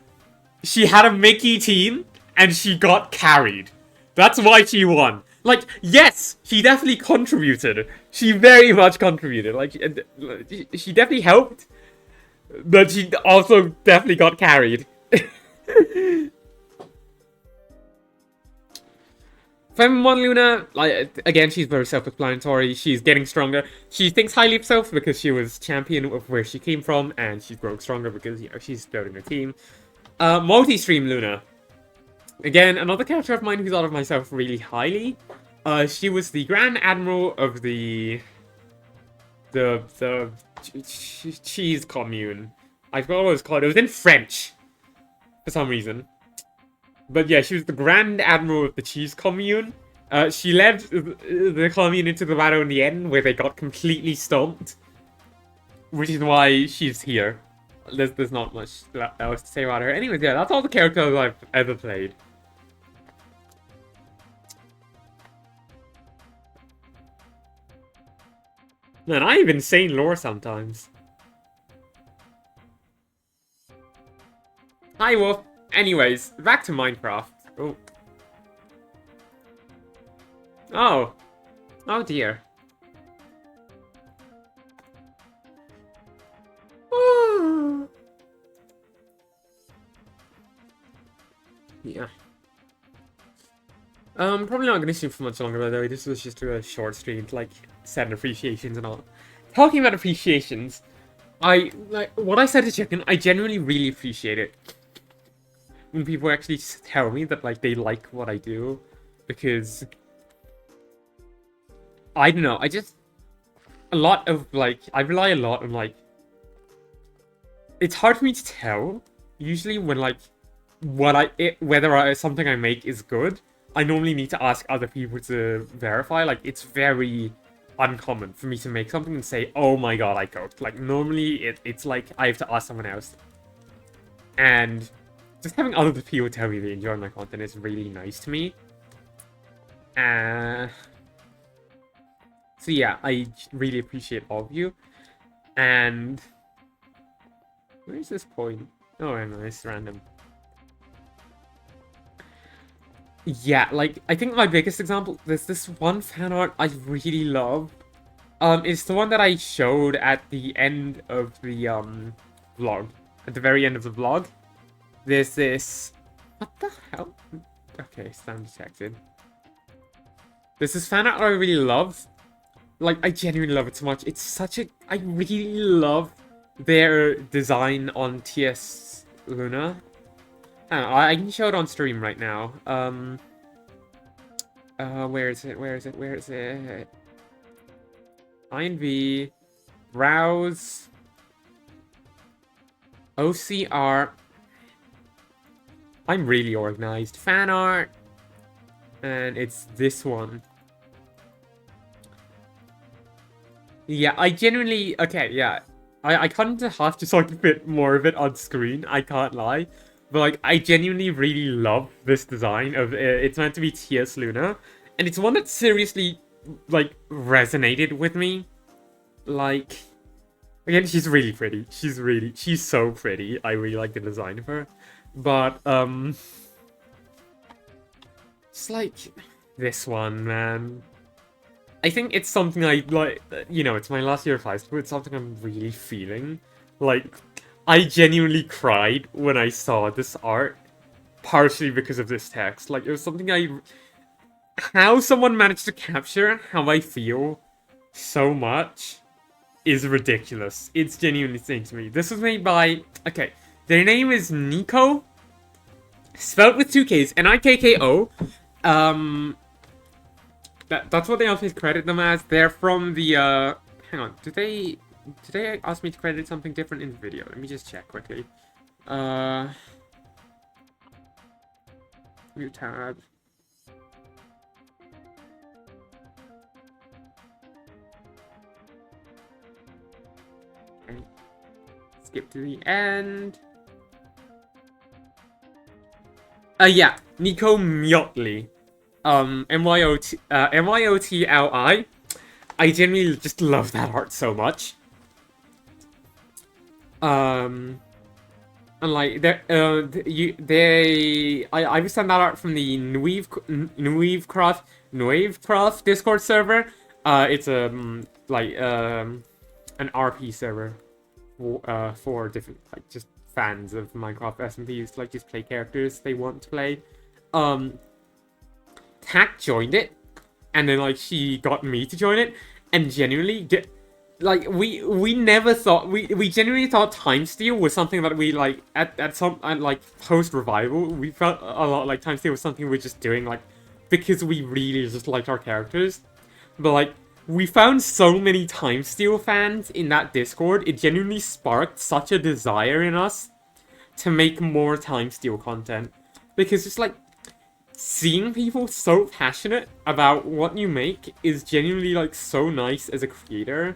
She had a Mickey team and she got carried. That's why she won. Like, yes, she definitely contributed. She very much contributed. Like, she definitely helped. But she also definitely got carried. Femimon Luna, like, again, she's very self-explanatory. She's getting stronger. She thinks highly of herself because she was champion of where she came from, and she's growing stronger because, you know, she's building a team. Multi-stream Luna. Again, another character of mine who thought of myself really highly. She was the Grand Admiral of the cheese commune. I forgot what it was called. It was in French for some reason. But yeah, she was the Grand Admiral of the cheese commune. She led the commune into the battle in the end, where they got completely stomped. Which is why she's here. There's not much else to say about her. Anyways, yeah, that's all the characters I've ever played. Man, I have insane lore sometimes. Hi, Wolf. Anyways, back to Minecraft. Oh. Oh. Oh, dear. Yeah. Probably not gonna stream for much longer, by the way. This was just a short stream, like, 7 appreciations and all. Talking about appreciations, what I said to Chicken, I genuinely really appreciate it when people actually tell me that like they like what I do, because I don't know, a lot of like I rely a lot on like it's hard for me to tell usually when like whether something I make is good. I normally need to ask other people to verify. Like it's very uncommon for me to make something and say, "Oh my god, I cooked." Like normally it's like I have to ask someone else. And just having other people tell me they enjoy my content is really nice to me. So yeah, I really appreciate all of you. And where is this point? Oh, I know, it's random. Yeah, like, I think my biggest example, there's this one fan art I really love. It's the one that I showed at the end of the, vlog. At the very end of the vlog. There's this... What the hell? Okay, sound detected. There's this fan art I really love. Like, I genuinely love it so much. It's such a... I really love their design on TS Luna. I can show it on stream right now. Where is it? Where is it? Where is it? INV, browse, OCR. I'm really organized. Fan art, and it's this one. Yeah, I genuinely okay. Yeah, I kind of have to sort of fit more of it on screen. I can't lie. But, like, I genuinely really love this design of it's meant to be TS Luna. And it's one that seriously, like, resonated with me. Like, again, she's really pretty. She's so pretty. I really like the design of her. But, it's like, this one, man. I think it's something I, like, you know, it's my last year of high school. It's something I'm really feeling. Like... I genuinely cried when I saw this art, partially because of this text. Like, it was something how someone managed to capture how I feel so much is ridiculous. It's genuinely insane to me. This was made by... Okay, their name is Nico, spelled with 2 Ks, Nikko. That's what they always credit them as. They're from the, hang on, did they ask me to credit something different in the video? Let me just check quickly. New tab. Okay. Skip to the end. Yeah, Nico Myotli. Myotli. I genuinely just love that art so much. And like I was sent that art from the Nuevecraft Discord server. It's an RP server for different like just fans of Minecraft SMPs, like just play characters they want to play. Tack joined it, and then like she got me to join it, and genuinely like we never thought we genuinely thought time steal was something that we like at like post revival we felt a lot like time steal was something we were just doing like because we really just liked our characters. But like we found so many time steal fans in that Discord, it genuinely sparked such a desire in us to make more time steal content, because it's like seeing people so passionate about what you make is genuinely like so nice as a creator.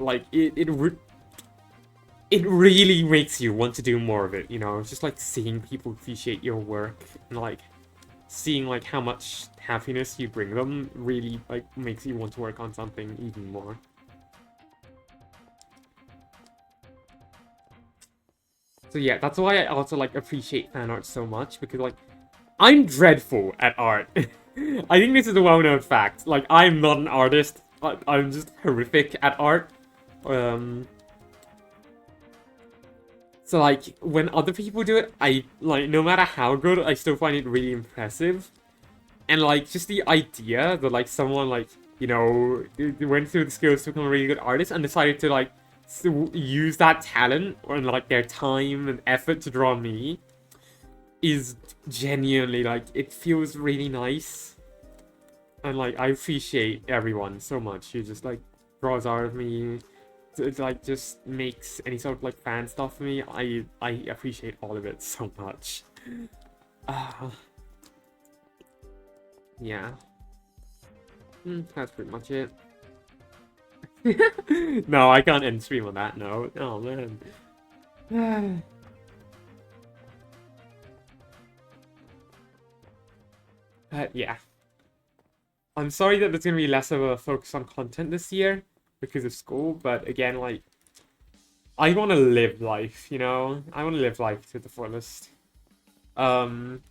Like, it really makes you want to do more of it, you know? It's just, like, seeing people appreciate your work and, like, seeing, like, how much happiness you bring them really, like, makes you want to work on something even more. So, yeah, that's why I also, like, appreciate fan art so much, because, like, I'm dreadful at art. I think this is a well-known fact. Like, I'm not an artist. I'm just horrific at art. So like when other people do it, I like no matter how good, I still find it really impressive. And like just the idea that like someone like, you know, went through the skills to become a really good artist and decided to like use that talent or like their time and effort to draw me is genuinely like it feels really nice. And like I appreciate everyone so much who just like draws art of me. It like just makes any sort of like fan stuff for me. I appreciate all of it so much. Uh, yeah. That's pretty much it. No, I can't end stream on that note. Oh man. Yeah. I'm sorry that there's gonna be less of a focus on content this year because of school, but again, like, I want to live life, you know? I want to live life to the fullest. Um,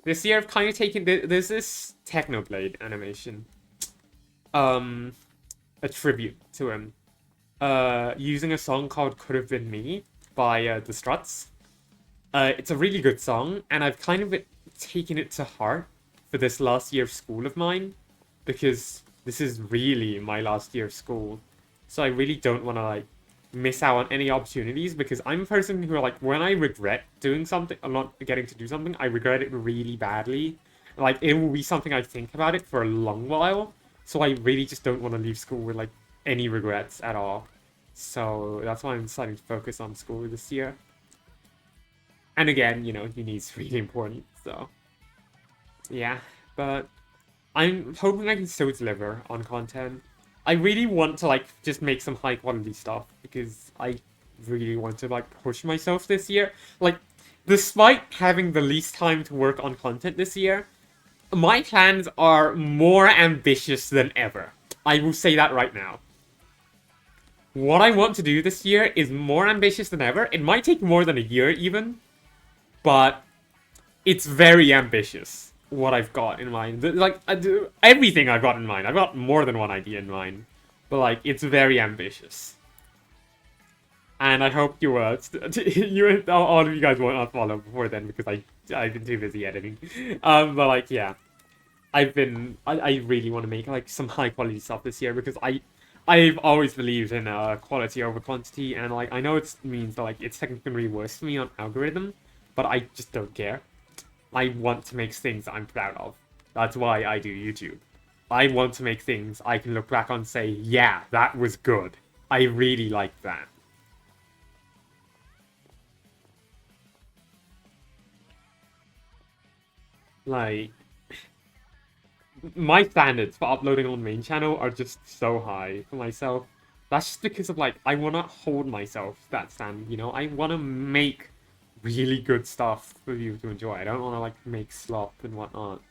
this year I've kind of taken, there's this Technoblade animation. A tribute to him. Using a song called Could Have Been Me by The Struts. It's a really good song, and I've kind of taken it to heart for this last year of school of mine, because this is really my last year of school. So I really don't want to, like, miss out on any opportunities, because I'm a person who, like, when I regret doing something, or not getting to do something, I regret it really badly. Like, it will be something I think about it for a long while, so I really just don't want to leave school with, like, any regrets at all. So that's why I'm deciding to focus on school this year. And again, you know, uni's really important, so yeah. But I'm hoping I can still deliver on content. I really want to, like, just make some high quality stuff, because I really want to, like, push myself this year. Like, despite having the least time to work on content this year, my plans are more ambitious than ever. I will say that right now. What I want to do this year is more ambitious than ever. It might take more than a year even, but it's very ambitious what I've got in mind. Like, everything I've got in mind. I've got more than one idea in mind, but like, it's very ambitious. And I hope you all of you guys won't unfollow before then, because I've been too busy editing. But like, yeah, I really want to make like some high quality stuff this year, because I've always believed in quality over quantity, and like, I know it means that like it's technically worse for me on algorithm, but I just don't care. I want to make things I'm proud of. That's why I do YouTube. I want to make things I can look back on and say, yeah, that was good. I really like that. Like, my standards for uploading on main channel are just so high for myself. That's just because of, like, I want to hold myself to that standard, you know? I want to make really good stuff for you to enjoy. I don't want to, like, make slop and whatnot.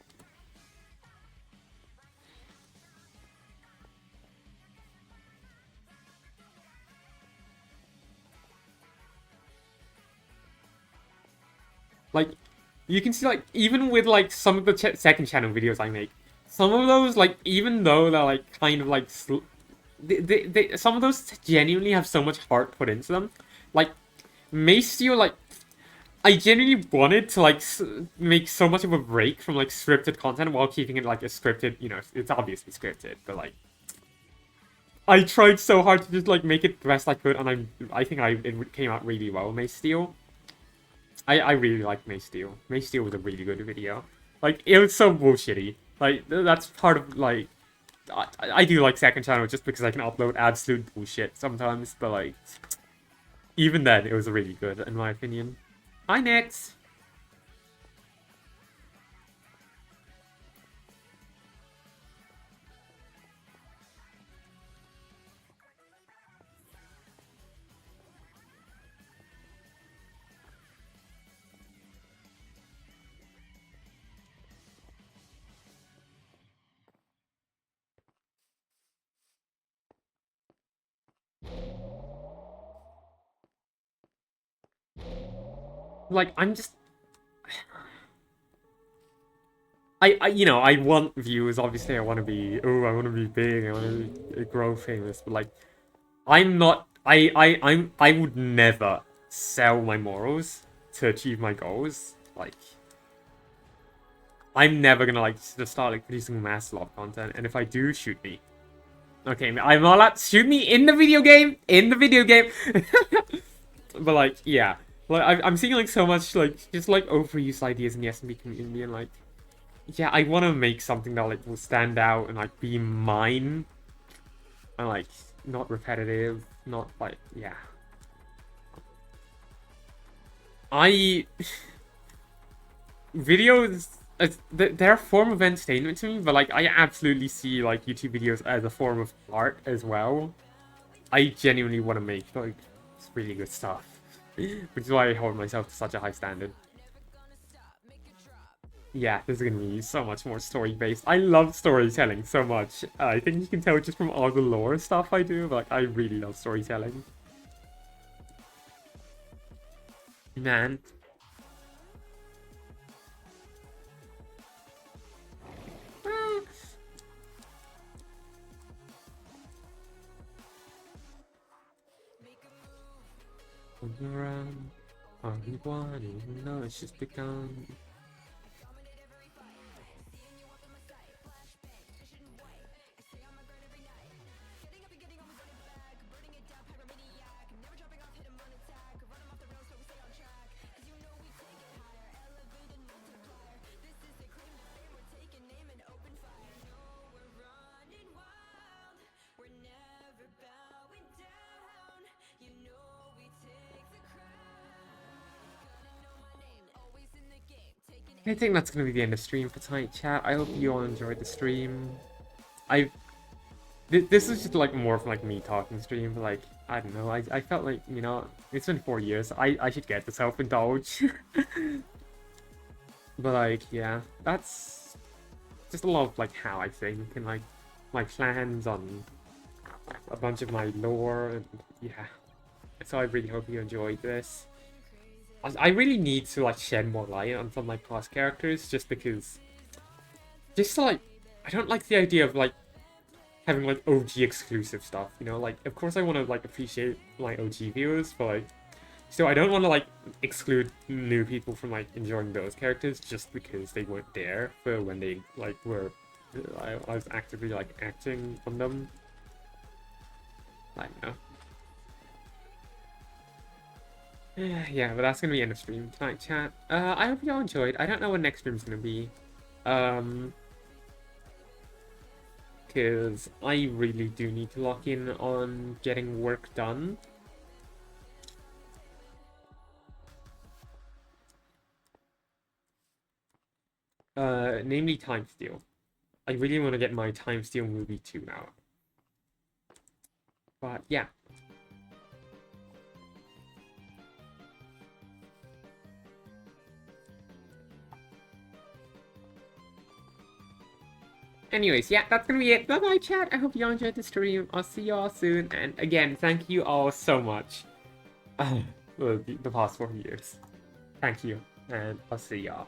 Like, you can see, like, even with, like, some of the second channel videos I make, some of those, like, even though they're, like, kind of, like, some of those genuinely have so much heart put into them. Like, Maestio, like, I genuinely wanted to, like, make so much of a break from, like, scripted content while keeping it, like, a scripted, you know, it's obviously scripted, but, like, I tried so hard to just, like, make it the best I could, and I think it came out really well, Maestio. I really like Mace Steel. Mace Steel was a really good video. Like, it was so bullshitty. Like, that's part of, like... I do like second channel just because I can upload absolute bullshit sometimes, but, like... Even then, it was really good, in my opinion. Hi, Nex! Like, I'm just... you know, I want views, obviously I want to be... Oh, I want to be big, I want to grow famous, but, like... I'm not... I would never sell my morals to achieve my goals. Like... I'm never gonna, like, just start, like, producing mass love content, and if I do, shoot me. Okay, I'm not allowed to shoot me in the video game! In the video game! But, like, yeah. Like, I'm seeing, like, so much, like, just, like, overused ideas in the SMB community, and, like, yeah, I want to make something that, like, will stand out and, like, be mine. And, like, not repetitive, not, like, yeah. Videos, they're a form of entertainment to me, but, like, I absolutely see, like, YouTube videos as a form of art as well. I genuinely want to make, like, really good stuff. Which is why I hold myself to such a high standard. Yeah, this is going to be so much more story-based. I love storytelling so much. I think you can tell just from all the lore stuff I do, but, like, I really love storytelling. Man. Around, all you want, even though it's just begun. I think that's going to be the end of stream for tonight, chat. I hope you all enjoyed the stream. This is just like more of like me talking stream, but like, I don't know, I felt like, you know, it's been 4 years. I should get the self-indulge. But like, yeah, that's just a lot of like how I think and like my plans on a bunch of my lore and yeah. So I really hope you enjoyed this. I really need to like shed more light on some of my past characters just because just like I don't like the idea of like having like OG exclusive stuff, you know, like of course I want to like appreciate my OG viewers, but like so I don't want to like exclude new people from like enjoying those characters just because they weren't there for when they like were I was actively like acting on them. I don't know. Yeah, but that's gonna be the end of stream tonight, chat. I hope y'all enjoyed. I don't know when next stream's gonna be. Because I really do need to lock in on getting work done. Namely Time Steal. I really want to get my Time Steal movie 2 out. But yeah. Anyways, yeah, that's gonna be it. Bye-bye, chat. I hope you all enjoyed the stream. I'll see y'all soon. And again, thank you all so much. The past 4 years. Thank you. And I'll see y'all.